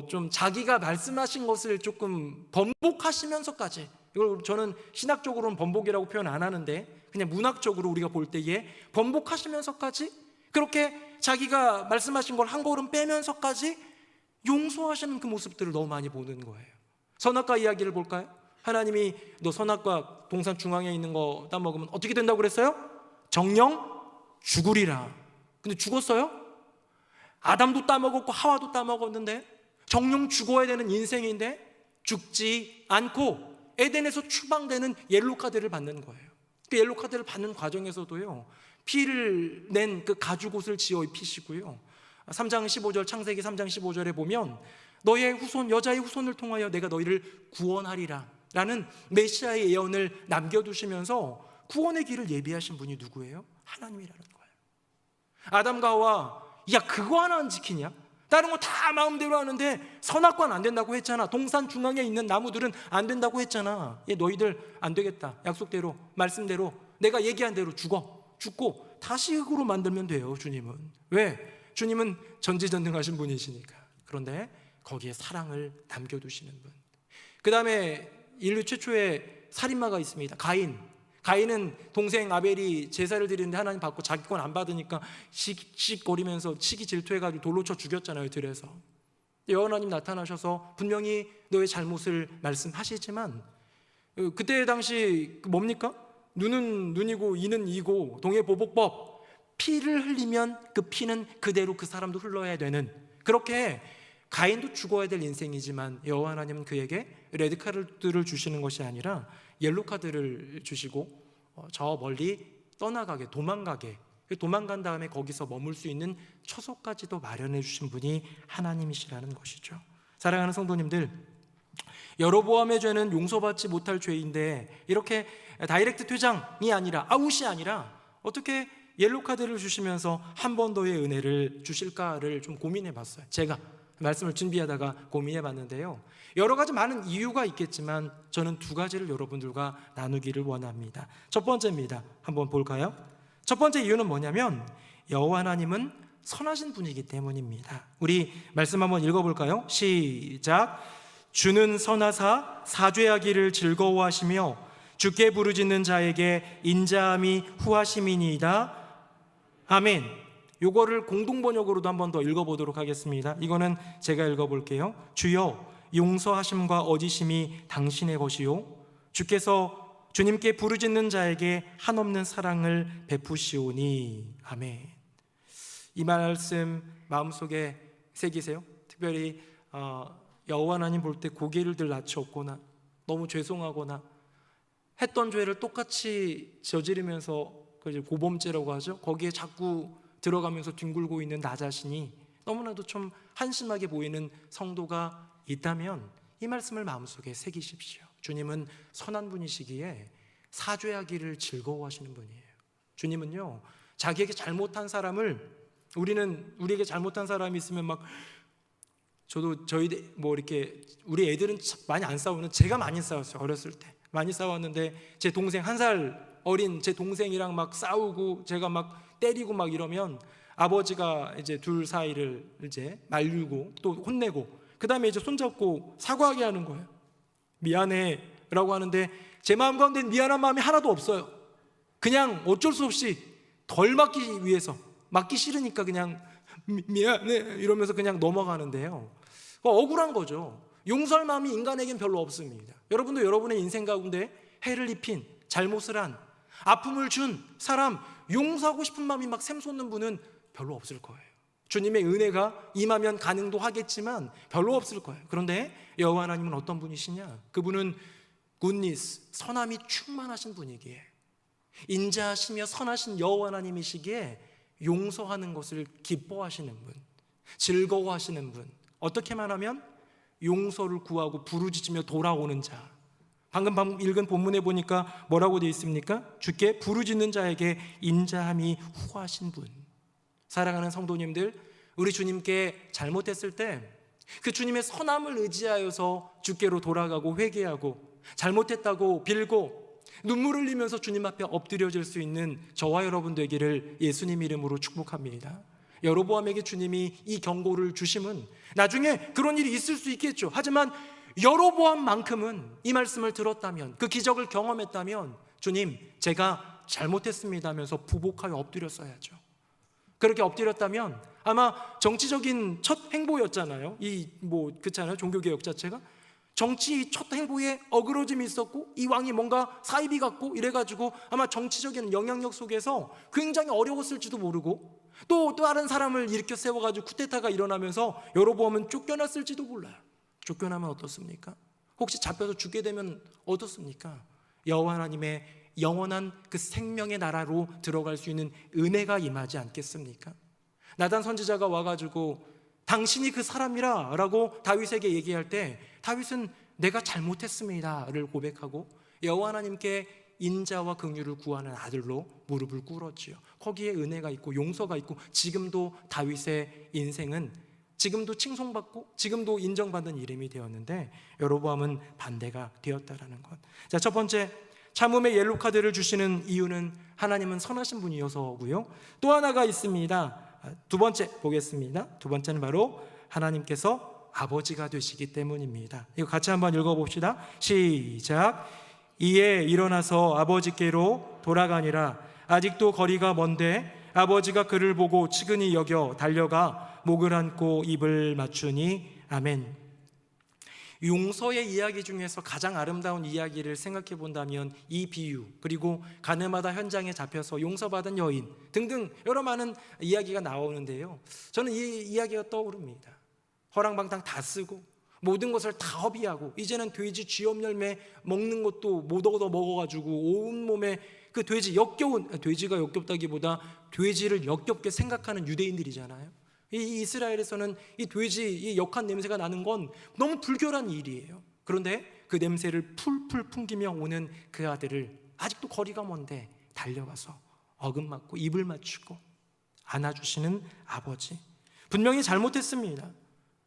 좀 자기가 말씀하신 것을 조금 번복하시면서까지, 이걸 저는 신학적으로는 번복이라고 표현 안 하는데 그냥 문학적으로 우리가 볼 때에 번복하시면서까지 그렇게 자기가 말씀하신 걸 한 걸음 빼면서까지 용서하시는 그 모습들을 너무 많이 보는 거예요. 선악과 이야기를 볼까요? 하나님이 너 선악과 동산 중앙에 있는 거 따먹으면 어떻게 된다고 그랬어요? 정령 죽으리라. 근데 죽었어요? 아담도 따먹었고 하와도 따먹었는데 정령 죽어야 되는 인생인데 죽지 않고 에덴에서 추방되는 옐로 카드를 받는 거예요. 그 옐로 카드를 받는 과정에서도요, 피를 낸 그 가죽옷을 지어 입히시고요, 3장 15절, 창세기 3장 15절에 보면 너의 후손, 여자의 후손을 통하여 내가 너희를 구원하리라 라는 메시아의 예언을 남겨두시면서 구원의 길을 예비하신 분이 누구예요? 하나님이라는 거예요. 아담과 하와, 야 그거 하나 안 지키냐? 다른 거 다 마음대로 하는데 선악과는 안 된다고 했잖아. 동산 중앙에 있는 나무들은 안 된다고 했잖아. 얘 너희들 안 되겠다. 약속대로, 말씀대로, 내가 얘기한 대로 죽고 다시 흙으로 만들면 돼요. 주님은. 왜? 주님은 전지전능하신 분이시니까. 그런데 거기에 사랑을 남겨두시는 분. 그 다음에 인류 최초의 살인마가 있습니다. 가인은 동생 아벨이 제사를 드리는데 하나님 받고 자기 건 안 받으니까 씩씩거리면서 시기 질투해가지고 돌로 쳐 죽였잖아요. 들에서. 여호와 하나님 나타나셔서 분명히 너의 잘못을 말씀하시지만, 그때 당시 뭡니까? 눈은 눈이고 이는 이고 동해보복법, 피를 흘리면 그 피는 그대로 그 사람도 흘러야 되는, 그렇게 가인도 죽어야 될 인생이지만 여호와 하나님은 그에게 레드카드를 주시는 것이 아니라 옐로카드를 주시고 저 멀리 떠나가게, 도망간 다음에 거기서 머물 수 있는 처소까지도 마련해 주신 분이 하나님이시라는 것이죠. 사랑하는 성도님들, 여로보암의 죄는 용서받지 못할 죄인데 이렇게 다이렉트 퇴장이 아니라 아웃이 아니라 어떻게 옐로 카드를 주시면서 한 번 더의 은혜를 주실까를 좀 고민해 봤어요. 제가 말씀을 준비하다가 고민해 봤는데요. 여러 가지 많은 이유가 있겠지만 저는 두 가지를 여러분들과 나누기를 원합니다. 첫 번째입니다. 한번 볼까요? 첫 번째 이유는 뭐냐면 여호와 하나님은 선하신 분이기 때문입니다. 우리 말씀 한번 읽어볼까요? 시작. 주는 선하사 사죄하기를 즐거워하시며 주께 부르짖는 자에게 인자함이 후하심이니이다. 아멘. 요거를 공동번역으로도 한 번 더 읽어보도록 하겠습니다. 이거는 제가 읽어볼게요. 주여 용서하심과 어지심이 당신의 것이요 주께서 주님께 부르짖는 자에게 한없는 사랑을 베푸시오니. 아멘. 이 말씀 마음속에 새기세요. 특별히 여호와 하나님 볼 때 고개를 들 낯이 없거나 너무 죄송하거나 했던 죄를 똑같이 저지르면서 고범죄라고 하죠. 거기에 자꾸 들어가면서 뒹굴고 있는 나 자신이 너무나도 좀 한심하게 보이는 성도가 있다면 이 말씀을 마음속에 새기십시오. 주님은 선한 분이시기에 사죄하기를 즐거워하시는 분이에요. 주님은요, 자기에게 잘못한 사람을 우리에게 잘못한 사람이 있으면 막 우리 애들은 많이 안 싸우는, 제가 많이 싸웠어요. 어렸을 때 많이 싸웠는데 제 동생 1살 어린 제 동생이랑 막 싸우고 제가 막 때리고 막 이러면 아버지가 이제 둘 사이를 이제 말리고 또 혼내고 그 다음에 이제 손잡고 사과하게 하는 거예요. 미안해라고 하는데 제 마음 가운데 미안한 마음이 하나도 없어요. 그냥 어쩔 수 없이 덜 맞기 위해서, 맞기 싫으니까 그냥 미안해 이러면서 그냥 넘어가는데요. 억울한 거죠. 용서할 마음이 인간에겐 별로 없습니다. 여러분도 여러분의 인생 가운데 해를 입힌, 잘못을 한, 아픔을 준 사람 용서하고 싶은 마음이 막 샘솟는 분은 별로 없을 거예요. 주님의 은혜가 임하면 가능도 하겠지만 별로 없을 거예요. 그런데 여호와 하나님은 어떤 분이시냐? 그분은 굿니스, 선함이 충만하신 분이기에, 인자하시며 선하신 여호와 하나님이시기에 용서하는 것을 기뻐하시는 분, 즐거워하시는 분. 어떻게 말하면 용서를 구하고 부르짖으며 돌아오는 자. 방금 읽은 본문에 보니까 뭐라고 되어 있습니까? 주께 부르짖는 자에게 인자함이 후하신 분. 사랑하는 성도님들, 우리 주님께 잘못했을 때 그 주님의 선함을 의지하여서 주께로 돌아가고 회개하고 잘못했다고 빌고 눈물 흘리면서 주님 앞에 엎드려질 수 있는 저와 여러분 되기를 예수님 이름으로 축복합니다. 여로보암에게 주님이 이 경고를 주심은 나중에 그런 일이 있을 수 있겠죠. 하지만 여로보암만큼은 이 말씀을 들었다면, 그 기적을 경험했다면 주님 제가 잘못했습니다 하면서 부복하여 엎드렸어야죠. 그렇게 엎드렸다면 아마 정치적인 첫 행보였잖아요. 그렇잖아요. 종교개혁 자체가 정치 첫 행보에 어그러짐이 있었고 이 왕이 뭔가 사이비 같고 이래가지고 아마 정치적인 영향력 속에서 굉장히 어려웠을지도 모르고 또 다른 사람을 일으켜 세워가지고 쿠데타가 일어나면서 여로보암은 쫓겨났을지도 몰라요. 쫓겨나면 어떻습니까? 혹시 잡혀서 죽게 되면 어떻습니까? 여호와 하나님의 영원한 그 생명의 나라로 들어갈 수 있는 은혜가 임하지 않겠습니까? 나단 선지자가 와가지고 당신이 그 사람이라 라고 다윗에게 얘기할 때 다윗은 내가 잘못했습니다를 고백하고 여호와 하나님께 인자와 긍휼을 구하는 아들로 무릎을 꿇었지요. 거기에 은혜가 있고 용서가 있고 지금도 다윗의 인생은 지금도 칭송받고 지금도 인정받는 이름이 되었는데 여로보암은 반대가 되었다라는 것. 자, 첫 번째, 참음의 옐로 카드를 주시는 이유는 하나님은 선하신 분이어서고요. 또 하나가 있습니다. 두 번째 보겠습니다. 두 번째는 바로 하나님께서 아버지가 되시기 때문입니다. 이거 같이 한번 읽어봅시다. 시작. 이에 일어나서 아버지께로 돌아가니라. 아직도 거리가 먼데 아버지가 그를 보고 측은히 여겨 달려가 목을 안고 입을 맞추니. 아멘. 용서의 이야기 중에서 가장 아름다운 이야기를 생각해 본다면 이 비유, 그리고 가늠하다 현장에 잡혀서 용서받은 여인 등등 여러 많은 이야기가 나오는데요. 저는 이 이야기가 떠오릅니다. 허랑방탕 다 쓰고 모든 것을 다 허비하고 이제는 돼지 쥐염 열매 먹는 것도 못 얻어 먹어가지고 온몸에 그 돼지가 역겹다기보다 돼지를 역겹게 생각하는 유대인들이잖아요. 이 이스라엘에서는 이 돼지 이 역한 냄새가 나는 건 너무 불결한 일이에요. 그런데 그 냄새를 풀풀 풍기며 오는 그 아들을 아직도 거리가 먼데 달려가서 어긋맞고 입을 맞추고 안아주시는 아버지. 분명히 잘못했습니다.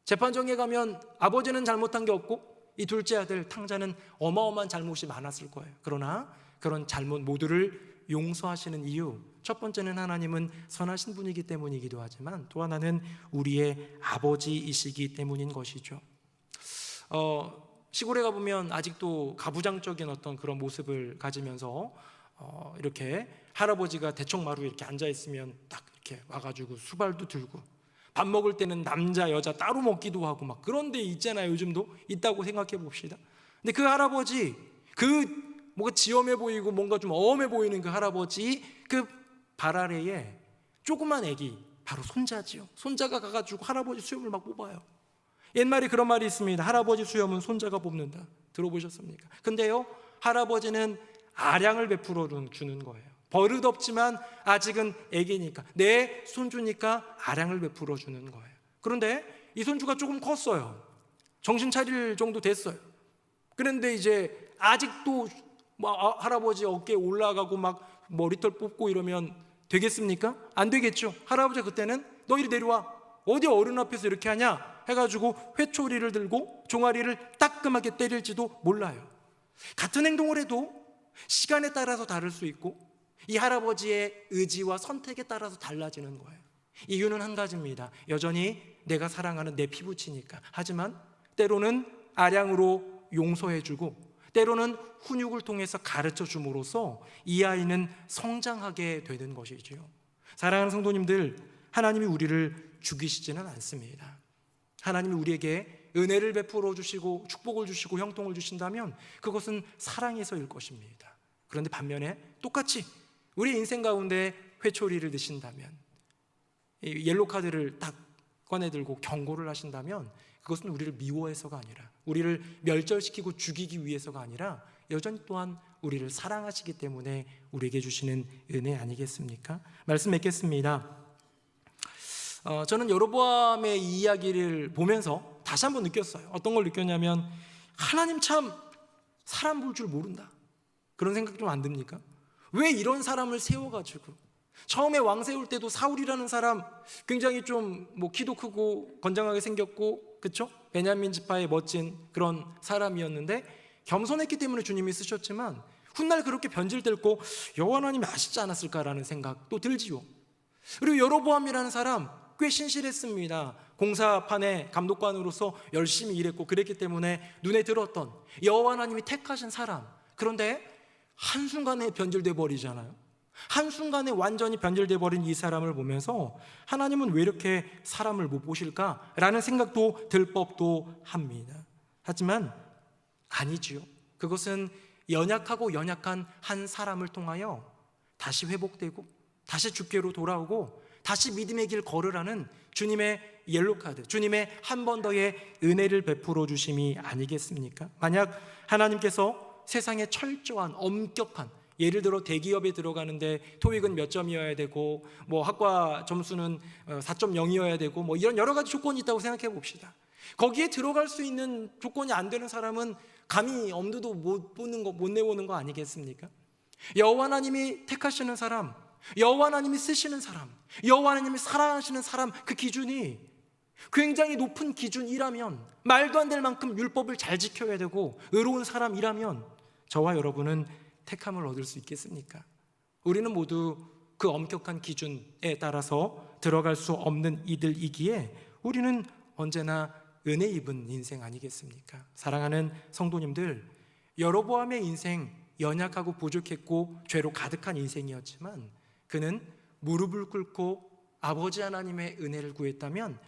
재판정에 가면 아버지는 잘못한 게 없고 이 둘째 아들 탕자는 어마어마한 잘못이 많았을 거예요. 그러나 그런 잘못 모두를 용서하시는 이유, 첫 번째는 하나님은 선하신 분이기 때문이기도 하지만 또 하나는 우리의 아버지이시기 때문인 것이죠. 시골에 가보면 아직도 가부장적인 어떤 그런 모습을 가지면서 이렇게 할아버지가 대청마루에 이렇게 앉아있으면 딱 이렇게 와가지고 수발도 들고 밥 먹을 때는 남자 여자 따로 먹기도 하고 막 그런 데 있잖아요. 요즘도 있다고 생각해 봅시다. 근데 그 할아버지, 그 뭔가 지엄해 보이고 뭔가 좀 어음해 보이는 그 할아버지 그 발 아래에 조그만 애기, 바로 손자지요. 손자가 가가지고 할아버지 수염을 막 뽑아요. 옛말에 그런 말이 있습니다. 할아버지 수염은 손자가 뽑는다. 들어보셨습니까? 근데요, 할아버지는 아량을 베풀어 주는 거예요. 버릇없지만 아직은 애기니까, 내 손주니까 아량을 베풀어 주는 거예요. 그런데 이 손주가 조금 컸어요. 정신 차릴 정도 됐어요. 그런데 이제 아직도 할아버지 어깨에 올라가고 막 머리털 뽑고 이러면 되겠습니까? 안 되겠죠. 할아버지가 그때는 너 이리 내려와. 어디 어른 앞에서 이렇게 하냐 해가지고 회초리를 들고 종아리를 따끔하게 때릴지도 몰라요. 같은 행동을 해도 시간에 따라서 다를 수 있고 이 할아버지의 의지와 선택에 따라서 달라지는 거예요. 이유는 한 가지입니다. 여전히 내가 사랑하는 내 피부치니까. 하지만 때로는 아량으로 용서해주고 때로는 훈육을 통해서 가르쳐 줌으로써 이 아이는 성장하게 되는 것이지요. 사랑하는 성도님들, 하나님이 우리를 죽이시지는 않습니다. 하나님이 우리에게 은혜를 베풀어 주시고 축복을 주시고 형통을 주신다면 그것은 사랑에서일 것입니다. 그런데 반면에 똑같이 우리 인생 가운데 회초리를 드신다면, 옐로 카드를 딱 꺼내들고 경고를 하신다면 그것은 우리를 미워해서가 아니라, 우리를 멸절시키고 죽이기 위해서가 아니라 여전히 또한 우리를 사랑하시기 때문에 우리에게 주시는 은혜 아니겠습니까? 말씀 맺겠습니다. 저는 여로보암의 이야기를 보면서 다시 한번 느꼈어요. 어떤 걸 느꼈냐면 하나님 참 사람 볼 줄 모른다, 그런 생각 좀 안 듭니까? 왜 이런 사람을 세워가지고, 처음에 왕 세울 때도 사울이라는 사람 굉장히 좀 키도 크고 건장하게 생겼고, 그렇죠? 베냐민 지파의 멋진 그런 사람이었는데 겸손했기 때문에 주님이 쓰셨지만 훗날 그렇게 변질됐고 여호와 하나님이 아시지 않았을까라는 생각도 들지요. 그리고 여로보암이라는 사람 꽤 신실했습니다. 공사판의 감독관으로서 열심히 일했고 그랬기 때문에 눈에 들었던 여호와 하나님이 택하신 사람. 그런데 한순간에 변질돼 버리잖아요. 한순간에 완전히 변질돼 버린 이 사람을 보면서 하나님은 왜 이렇게 사람을 못 보실까라는 생각도 들 법도 합니다. 하지만 아니지요. 그것은 연약하고 연약한 한 사람을 통하여 다시 회복되고 다시 주께로 돌아오고 다시 믿음의 길 걸으라는 주님의 옐로카드, 주님의 한 번 더의 은혜를 베풀어 주심이 아니겠습니까? 만약 하나님께서 세상에 철저한 엄격한, 예를 들어 대기업에 들어가는데 토익은 몇 점이어야 되고 학과 점수는 4.0이어야 되고 이런 여러 가지 조건이 있다고 생각해 봅시다. 거기에 들어갈 수 있는 조건이 안 되는 사람은 감히 엄두도 못 내보는 거 아니겠습니까? 여호와 하나님이 택하시는 사람, 여호와 하나님이 쓰시는 사람, 여호와 하나님이 사랑하시는 사람, 그 기준이 굉장히 높은 기준이라면, 말도 안 될 만큼 율법을 잘 지켜야 되고 의로운 사람이라면 저와 여러분은 택함을 얻을 수 있겠습니까? 우리는 모두 그 엄격한 기준에 따라서 들어갈 수 없는 이들이기에 우리는 언제나 은혜 입은 인생 아니겠습니까? 사랑하는 성도님들, 여로보암의 인생 연약하고 부족했고 죄로 가득한 인생이었지만 그는 무릎을 꿇고 아버지 하나님의 은혜를 구했다면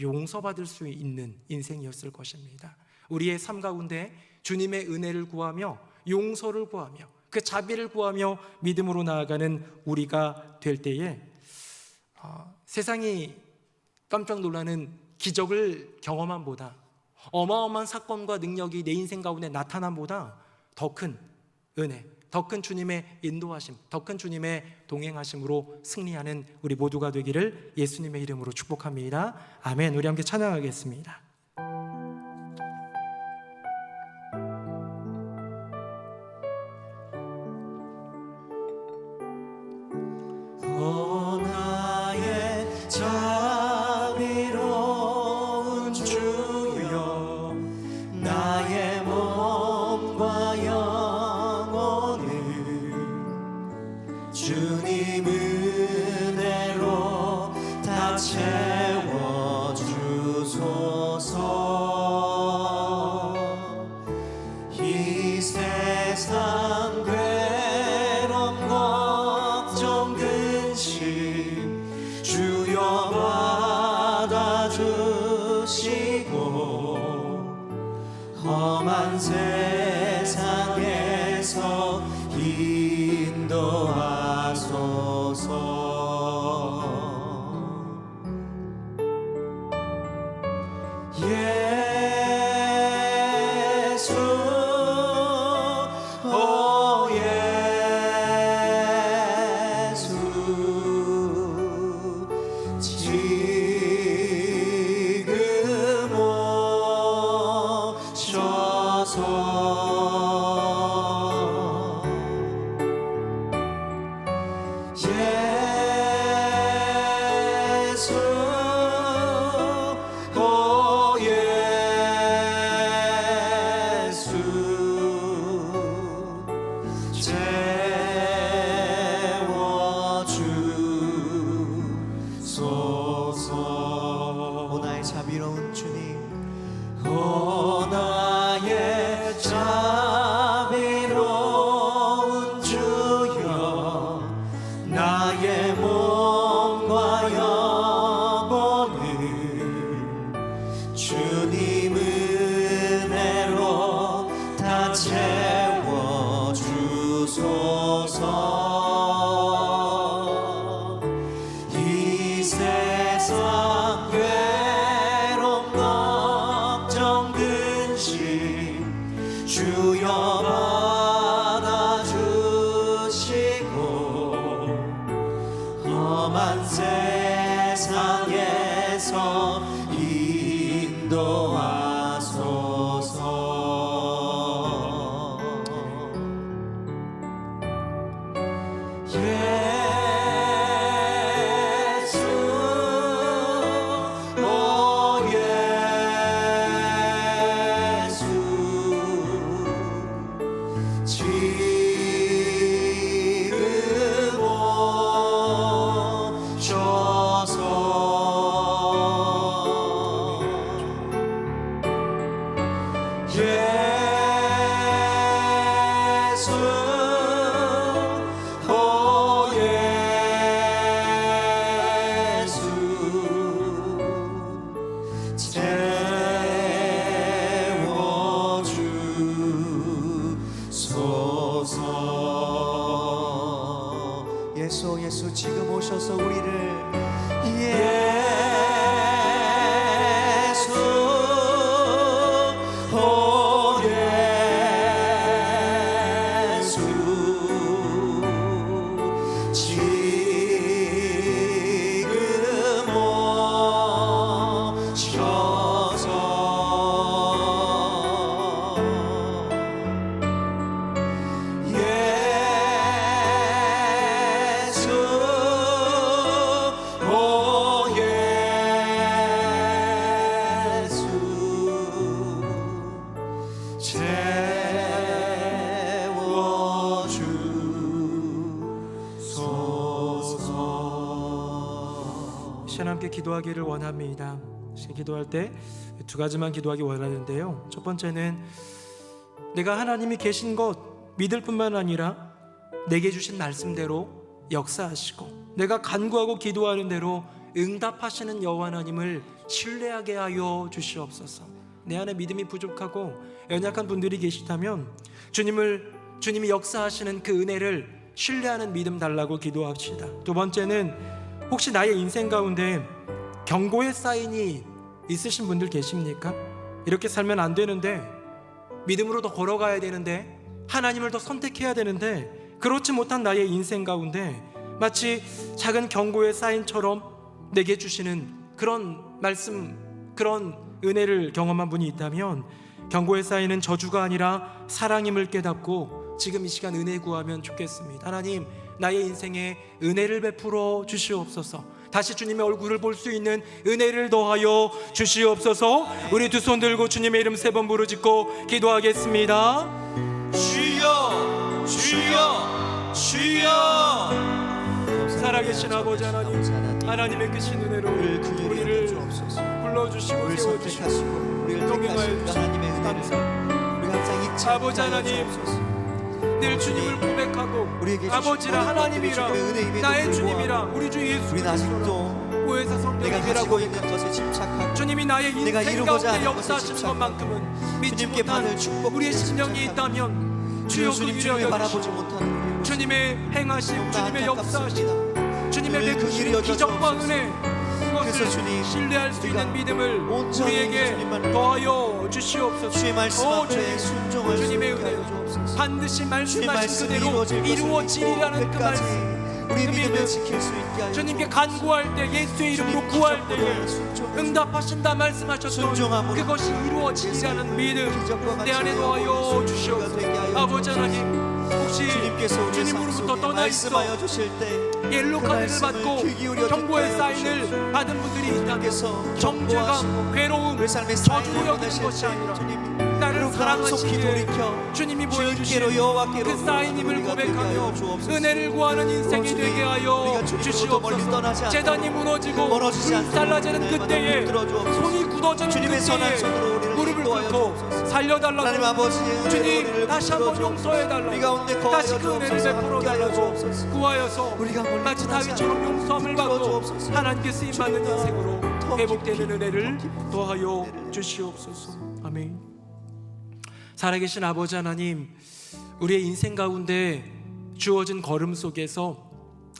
용서받을 수 있는 인생이었을 것입니다. 우리의 삶 가운데 주님의 은혜를 구하며 용서를 구하며 그 자비를 구하며 믿음으로 나아가는 우리가 될 때에 세상이 깜짝 놀라는 기적을 경험함보다, 어마어마한 사건과 능력이 내 인생 가운데 나타남보다 더 큰 은혜, 더 큰 주님의 인도하심, 더 큰 주님의 동행하심으로 승리하는 우리 모두가 되기를 예수님의 이름으로 축복합니다. 아멘. 우리 함께 찬양하겠습니다. 험한 세상에서 인도하소서. 예수, 오 예수, 지금 오셔서 예수, 오 예수, 채워주소서. 오 나의 자비로운 주님, 오 나의 자비로운 주여, 나의 몸과 영혼을 주님 은혜로 다 채워주소서. 이 세상 괴로움 걱정 근심 주여 받아주시고 험한 세상에서 인도하소서. 예수, 오 예수, 지금 오셔서 예수, 오 예수, 채워주소서. 예수, 예수, 지금 오셔서 우리를 예수, 오 예수, 지금 오셔서 예수, 오 예수, 채워주소서. 시간 함께 기도하기를 원합니다. 기도할 때 두 가지만 기도하기 원하는데요. 첫 번째는 내가 하나님이 계신 것 믿을 뿐만 아니라 내게 주신 말씀대로 역사하시고 내가 간구하고 기도하는 대로 응답하시는 여호와 하나님을 신뢰하게 하여 주시옵소서. 내 안에 믿음이 부족하고 연약한 분들이 계시다면 주님이 역사하시는 그 은혜를 신뢰하는 믿음 달라고 기도합시다. 두 번째는 혹시 나의 인생 가운데 경고의 사인이 있으신 분들 계십니까? 이렇게 살면 안 되는데, 믿음으로 더 걸어가야 되는데, 하나님을 더 선택해야 되는데, 그렇지 못한 나의 인생 가운데 마치 작은 경고의 사인처럼 내게 주시는 그런 말씀, 그런 은혜를 경험한 분이 있다면 경고의 사인은 저주가 아니라 사랑임을 깨닫고 지금 이 시간 은혜 구하면 좋겠습니다. 하나님, 나의 인생에 은혜를 베풀어 주시옵소서. 다시 주님의 얼굴을 볼 수 있는 은혜를 더하여 주시옵소서. 우리 두 손 들고 주님의 이름 3번 부르짖고 기도하겠습니다. 주여, 주여, 주여. 살아계신 아버지 하나님, 하나님의 크신 은혜로 우리를 불러주시고 우리를 세워주시고 선택하시고 우리를 동행하여 택하신 하나님의 은혜를 우리 항상 잊지 아버지 않게 하나님, 하여 주옵소서. 늘 주님을 고백하고 우리에게 주신 아버지라 모든 하나님이라 것들이 주님의 은혜임에도 나의 불구하고 주님이라 우리 주 예수 우리는 아직도 보혜사 내가 성령님이라고 가지고 있는 것에 집착하고 주님이 나의 내가 인생 이루고자 가운데 하는 것에 역사하시는 집착하고 것만큼은 믿지 주님께 못한 받을 축복에 우리의 심령이 집착하고 있다면 주여 그 주님 주님을 일을 바라보지 여겨주시고 못하는 우리 주님의 행하심, 주님의 역사하심, 안타깝습니다. 주님의 늘 그 베푸심, 일이 기적과 여겨져 은혜, 그래서 이것을 주님, 신뢰할 수 우리가 있는 믿음을 온전히 우리에게 주님만 더하여 주시옵소서. 주의 말씀 오, 앞에 순종할 수 주님의 있게 하여 은혜, 주옵소서. 반드시 주의 말씀하신 말씀이 그대로 이루어질 것을 이루어지리라는 믿고 그 끝까지 말씀, 우리 그 믿음을 믿음, 지킬 수 있게 하여 주님께 주옵소서. 간구할 때 예수의 이름으로 주님 구할 때에 기적과 순종해 응답하신다 말씀하셨던 순종함으로 그것이 이루어지리라는 믿음 기적과 내 같이 안에 더하여 주시옵소서. 아버지 하나님, 혹시 주님께서 우리의 삶 주님으로부터 속에 떠나 있어 말씀하여 주실 때 옐로 그 카드를 말씀을 받고 귀 기울여 경고의 듣게 하여 사인을 주시옵소서. 받은 분들이 있다면 주님께서 정죄감, 경고하시고 괴로움, 우리 삶의 저주로 사인을 여기는 보내실 것이 때 아니라 주님이 나를 속히 사랑하시기에 돌이켜 주님이 보여주신 주님께로 여호와께로 그 사인임을 우리가 되게 고백하며 하여 주옵소서. 은혜를 구하는 인생이 주님, 되게 하여 우리가 주님으로부터 멀리 떠나지 주시옵소서. 않도록 재단이 무너지고 멀어지지 않도록 불살라지는 날마다 그때에 붙들어 주옵소서. 손이 굳어지는 주님의 선한 그때에 손으로 우리를 무릎을 인도하여 꿇고 주옵소서. 하나님 살려달라고 아버지의 은혜로 주님 우리를 다시 붙들어 한번 용서해달라고 우리 가운데 거하여 다시 그 은혜를 주옵소서. 베풀어 함께 하여 달라고 주옵소서. 구하여서 우리가 멀리 마치 떠나지 다윗처럼 않도록 용서함을 붙들어 받고 주옵소서. 하나님께 쓰임받는 주님과 인생으로 더 회복되는 깊이, 은혜를 더 깊이 더하여 은혜를 주시옵소서. 아멘. 살아계신 아버지 하나님, 우리의 인생 가운데 주어진 걸음 속에서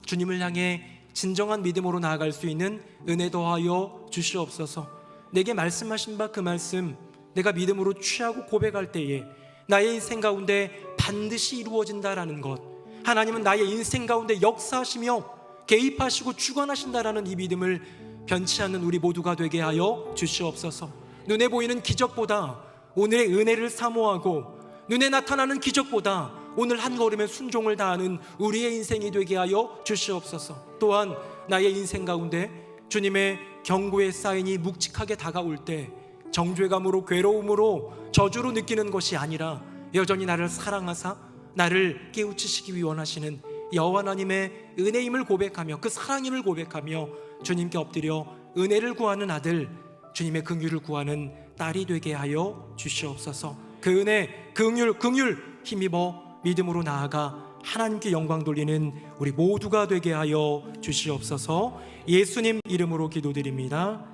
주님을 향해 진정한 믿음으로 나아갈 수 있는 은혜 더하여 주시옵소서. 내게 말씀하신 바 그 말씀 내가 믿음으로 취하고 고백할 때에 나의 인생 가운데 반드시 이루어진다라는 것, 하나님은 나의 인생 가운데 역사하시며 개입하시고 주관하신다라는 이 믿음을 변치 않는 우리 모두가 되게 하여 주시옵소서. 눈에 보이는 기적보다 오늘의 은혜를 사모하고 눈에 나타나는 기적보다 오늘 한 걸음에 순종을 다하는 우리의 인생이 되게 하여 주시옵소서. 또한 나의 인생 가운데 주님의 경고의 사인이 묵직하게 다가올 때 정죄감으로, 괴로움으로, 저주로 느끼는 것이 아니라 여전히 나를 사랑하사 나를 깨우치시기 원하시는 여호와 하나님의 은혜임을 고백하며 그 사랑임을 고백하며 주님께 엎드려 은혜를 구하는 아들, 주님의 긍휼을 구하는 딸이 되게 하여 주시옵소서. 그 은혜, 그 긍휼 힘입어 믿음으로 나아가 하나님께 영광 돌리는 우리 모두가 되게 하여 주시옵소서. 예수님 이름으로 기도드립니다.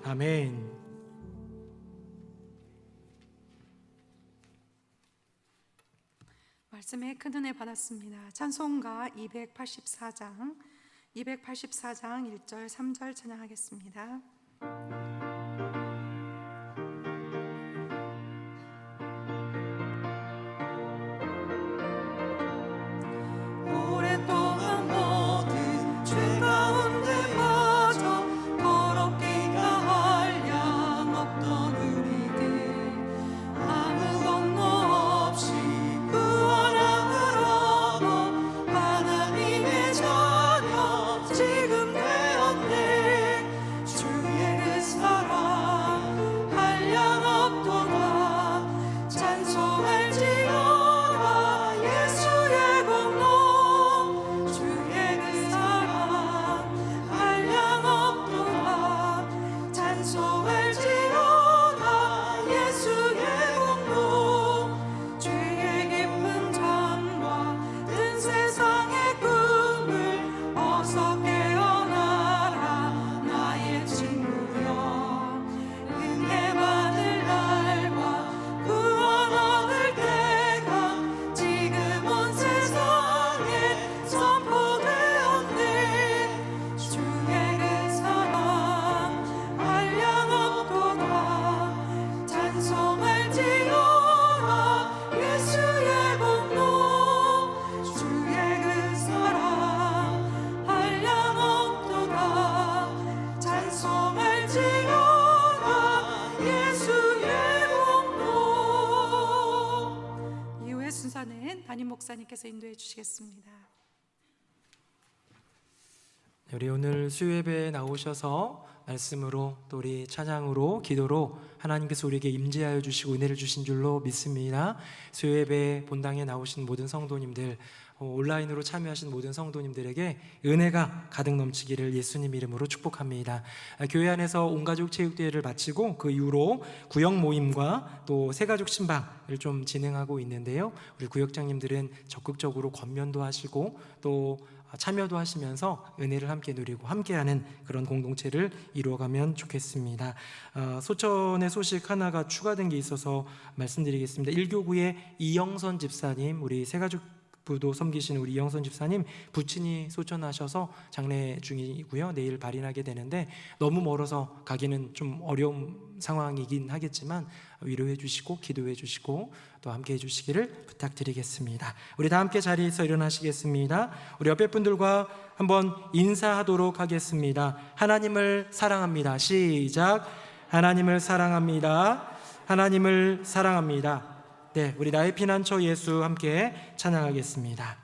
아멘. 말씀에 큰 은혜 받았습니다. 찬송가 284장 1절 3절 찬양하겠습니다. 오랫동안 모든 죄 가운데 빠져 더럽기가 한량 없던 우리들 아무 공로 없이 구원함을 얻어 하나님의 자녀 지금 되었네. 주의 그 사랑 한량 없도다. 찬송할지어다 예수의 공로. 주의 그 사랑 한량 없도다. 찬송할지어다 예수의 공로. 주의 깊은 잠과 뜬 세상의 꿈을 어서 깨어나라 나의 친구여. 은혜 받을 날과 구원 얻을 때가 지금 온 세상에 선포되었네. 주의 그 사랑 한량 없도다. 찬송할지어다 예수의 공로. 주의 그 사랑 한량 없도다. 찬송할지어다 예수의 공로. 이후의 순서는 담임 목사님께서 인도해 주시겠습니다. 우리 오늘 수요예배에 나오셔서 말씀으로 또 우리 찬양으로 기도로 하나님께서 우리에게 임재하여 주시고 은혜를 주신 줄로 믿습니다. 수요예배 본당에 나오신 모든 성도님들 온라인으로 참여하신 모든 성도님들에게 은혜가 가득 넘치기를 예수님 이름으로 축복합니다. 교회 안에서 온가족 체육대회를 마치고 그 이후로 구역 모임과 또 새가족 신방을 좀 진행하고 있는데요. 우리 구역장님들은 적극적으로 권면도 하시고 또 참여도 하시면서 은혜를 함께 누리고 함께하는 그런 공동체를 이루어가면 좋겠습니다. 소천의 소식 하나가 추가된 게 있어서 말씀드리겠습니다. 1교구의 이영선 집사님, 우리 새가족 부도 섬기시는 우리 이영선 집사님 부친이 소천하셔서 장례 중이고요. 내일 발인하게 되는데 너무 멀어서 가기는 좀 어려운 상황이긴 하겠지만 위로해 주시고 기도해 주시고 또 함께 해 주시기를 부탁드리겠습니다. 우리 다 함께 자리에서 일어나시겠습니다. 우리 옆에 분들과 한번 인사하도록 하겠습니다. 하나님을 사랑합니다. 시작. 하나님을 사랑합니다. 하나님을 사랑합니다. 네, 우리 나의 피난처 예수 함께 찬양하겠습니다.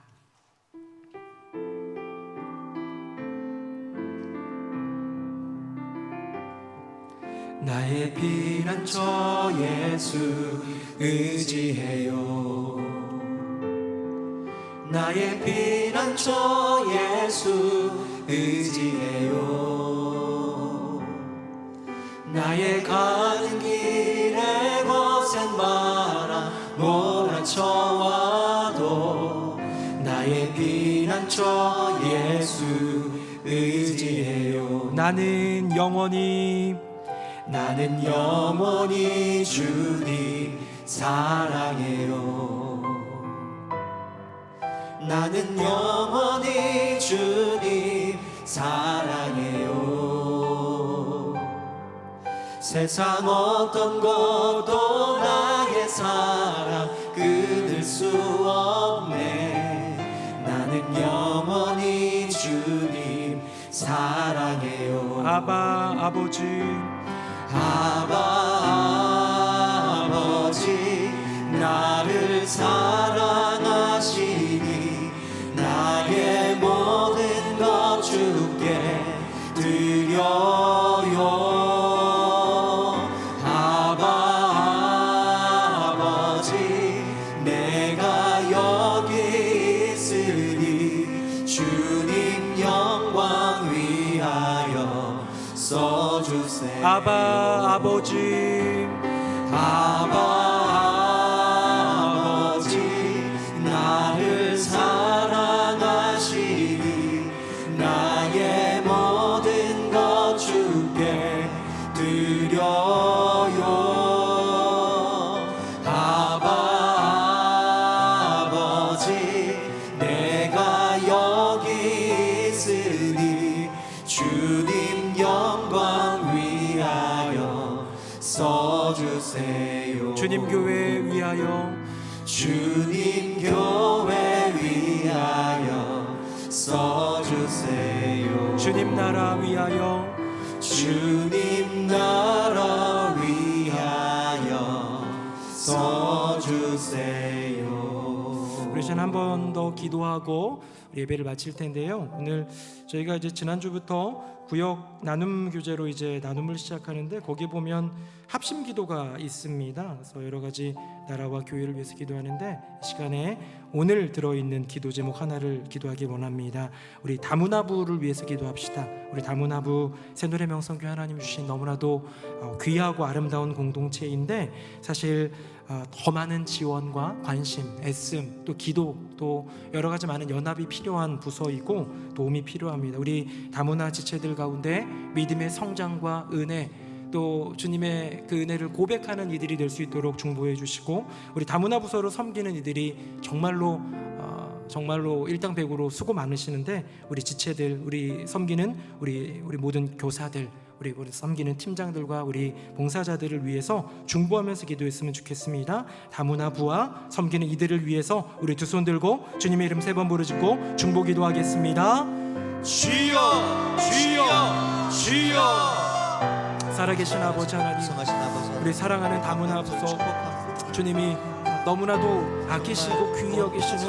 나의 피난처 예수 의지해요. 나의 피난처 예수 의지해요. 나의 가는 길에 거센 바람 몰아쳐와도 나의 피난처 예수 의지해요. 나는 영원히 주님 사랑해요. 나는 영원히 주님 사랑해요. 세상 어떤 것도 나의 사랑 끊을 수 없네. 나는 영원히 주님 사랑해요. 아바 아버지 아버지 나를 사랑하시니 나의 모든 것 주께 드려요. 아버지 내가 여기 있으니 주님 영광 위하여 써주세요. 아버지 나를 사랑하시니 나의 모든 것 주께 드려요. 아버지 내가 여기 있으니 주님 영광 위하여 써주세요. 주님 교회 위하여 주님 교회 위하여 써주세요. 주님 나라 위하여 주님 나라 위하여 써주세요. 우리 한 번 더 기도하고 예배를 마칠 텐데요. 오늘 저희가 이제 지난주부터 구역 나눔 교제로 이제 나눔을 시작하는데 거기 보면 합심 기도가 있습니다. 그래서 여러 가지 나라와 교회를 위해서 기도하는데 이 시간에 오늘 들어있는 기도 제목 하나를 기도하기 원합니다. 우리 다문화부를 위해서 기도합시다. 우리 다문화부 새노래 명성교회 하나님 주신 너무나도 귀하고 아름다운 공동체인데 사실 더 많은 지원과 관심, 애씀, 또 기도, 또 여러 가지 많은 연합이 필요한 부서이고 도움이 필요합니다. 우리 다문화 지체들 가운데 믿음의 성장과 은혜, 또 주님의 그 은혜를 고백하는 이들이 될 수 있도록 중보해 주시고 우리 다문화 부서로 섬기는 이들이 정말로 일당백으로 수고 많으시는데 우리 지체들, 우리 섬기는 우리 모든 교사들, 우리 섬기는 팀장들과 우리 봉사자들을 위해서 중보하면서 기도했으면 좋겠습니다. 다문화 부와 섬기는 이들을 위해서 우리 두 손 들고 주님의 이름 3번 부르짖고 중보 기도하겠습니다. 주여 주여 주여. 살아계신 아버지 하나님, 우리 사랑하는 다문화 부서 주님이 너무나도 아끼시고 귀히 여기시는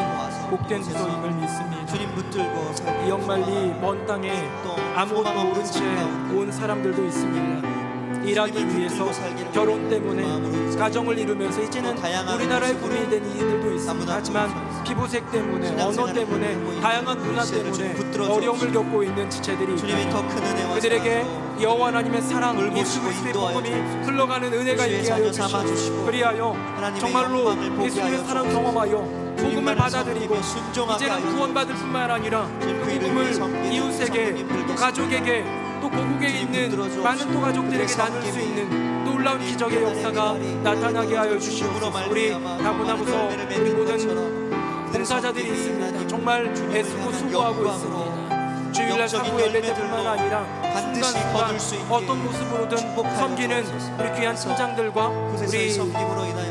복된 부서임을 믿습니다. 주님 붙들고 이 역말리 먼 땅에 아무것도 모른 채 온 사람들도 있습니다. 일하기 위해서 결혼 때문에 가정을 이루면서 이제는 우리나라의 국민이 된 이들도 있습니다. 하지만 피부색 때문에, 언어 때문에, 다양한 문화 때문에 어려움을 겪고 있는 지체들이 주님이 있다. 더 큰 은혜와 그들에게 여호와 하나님의 사랑, 예수 그리스도의 복음이 흘러가는 은혜가 있게 하여 주시고, 그리하여 정말로 예수님의 사랑 경험하여 복음을 받아들이고 이제는 구원받을 뿐만 아니라 그 복음을 이웃에게, 또 가족에게, 또 고국에 있는 많은 또 가족들에게 나눌 수 있는 놀라운 기적의 역사가 나타나게 하여 주시옵소서. 우리 다문화부서 우리 모든 봉사자들이 있습니다. 정말 애쓰고 수고하고 있습니다. 주일날 사고 예배 때뿐만 아니라 순간순간 어떤 모습으로든 섬기는 우리 귀한 팀장들과 우리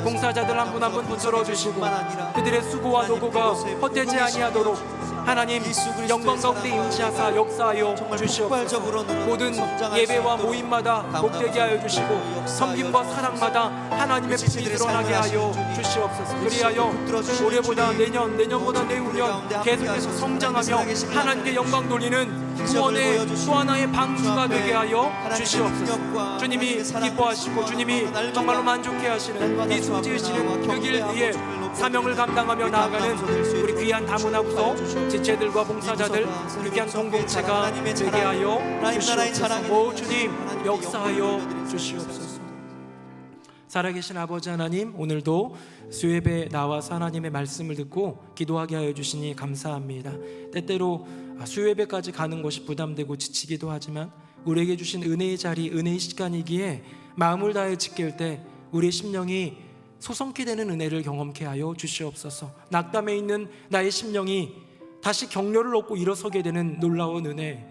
봉사자들 한 분 한 분 붙들어 주시고 그들의 수고와 노고가 헛되지 아니하도록 하나님 영광 가운데 임시하사 역사하여 주시옵소서. 모든 예배와 모임마다 복되게 하여 주시고 섬김과 사랑마다 하나님의 빛이 드러나게 하여 주시옵소서. 그리하여 올해보다 내년보다 내후년 계속해서 성장하며 하나님께 영광 돌리는 구원의 또 하나의 방주가 되게 하여 주시옵소서. 주님이 기뻐하시고 주님이 정말로 만족해 하시는 미소 지으시는 그 길 위에 사명을 감당하며 나아가는 우리 귀한 다문화부서 지체들과 봉사자들, 우리 귀한 공동체가 되게 하여 주시옵소서. 오 주님 역사하여 주시옵소서. 살아계신 아버지 하나님, 오늘도 수예배 나와서 하나님의 말씀을 듣고 기도하게 하여 주시니 감사합니다. 때때로 수예배까지 가는 것이 부담되고 지치기도 하지만 우리에게 주신 은혜의 자리, 은혜의 시간이기에 마음을 다해 지킬 때 우리의 심령이 소성케 되는 은혜를 경험케 하여 주시옵소서. 낙담해 있는 나의 심령이 다시 격려를 얻고 일어서게 되는 놀라운 은혜,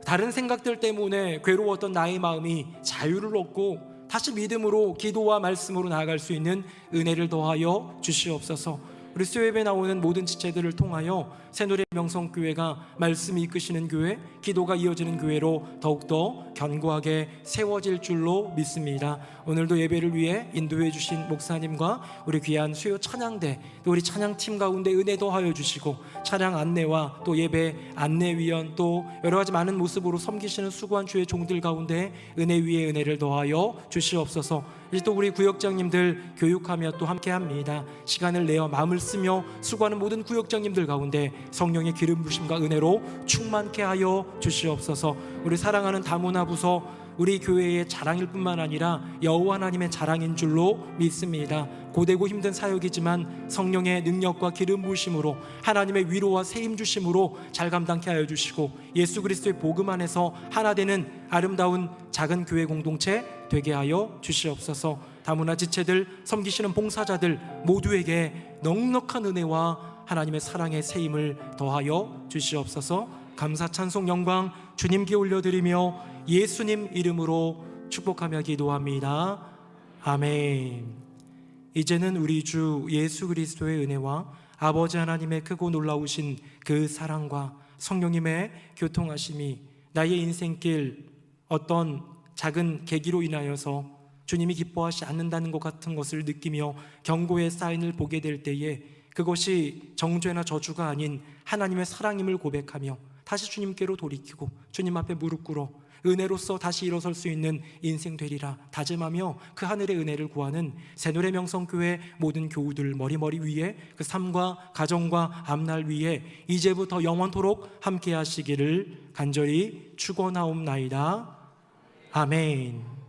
다른 생각들 때문에 괴로웠던 나의 마음이 자유를 얻고 다시 믿음으로 기도와 말씀으로 나아갈 수 있는 은혜를 더하여 주시옵소서. 우리 수요예배 나오는 모든 지체들을 통하여 새노래 명성교회가 말씀이 이끄시는 교회, 기도가 이어지는 교회로 더욱더 견고하게 세워질 줄로 믿습니다. 오늘도 예배를 위해 인도해 주신 목사님과 우리 귀한 수요 찬양대, 또 우리 찬양팀 가운데 은혜 더하여 주시고 찬양 안내와 또 예배 안내위원, 또 여러 가지 많은 모습으로 섬기시는 수고한 주의 종들 가운데 은혜 위에 은혜를 더하여 주시옵소서. 이제 또 우리 구역장님들 교육하며 또 함께합니다. 시간을 내어 마음을 쓰며 수고하는 모든 구역장님들 가운데 성령의 기름 부심과 은혜로 충만케 하여 주시옵소서. 우리 사랑하는 다문화부서 우리 교회의 자랑일 뿐만 아니라 여호와 하나님의 자랑인 줄로 믿습니다. 고되고 힘든 사역이지만 성령의 능력과 기름 부으심으로 하나님의 위로와 세임 주심으로 잘 감당케 하여 주시고 예수 그리스도의 복음 안에서 하나 되는 아름다운 작은 교회 공동체 되게 하여 주시옵소서. 다문화 지체들, 섬기시는 봉사자들 모두에게 넉넉한 은혜와 하나님의 사랑의 세임을 더하여 주시옵소서. 감사 찬송 영광 주님께 올려드리며 예수님 이름으로 축복하며 기도합니다. 아멘. 이제는 우리 주 예수 그리스도의 은혜와 아버지 하나님의 크고 놀라우신 그 사랑과 성령님의 교통하심이 나의 인생길 어떤 작은 계기로 인하여서 주님이 기뻐하지 않는다는 것 같은 것을 느끼며 경고의 사인을 보게 될 때에 그것이 정죄나 저주가 아닌 하나님의 사랑임을 고백하며 다시 주님께로 돌이키고 주님 앞에 무릎 꿇어 은혜로서 다시 일어설 수 있는 인생 되리라 다짐하며 그 하늘의 은혜를 구하는 새노래 명성교회 모든 교우들 머리 위에 그 삶과 가정과 앞날 위에 이제부터 영원토록 함께 하시기를 간절히 축원하옵나이다. 아멘.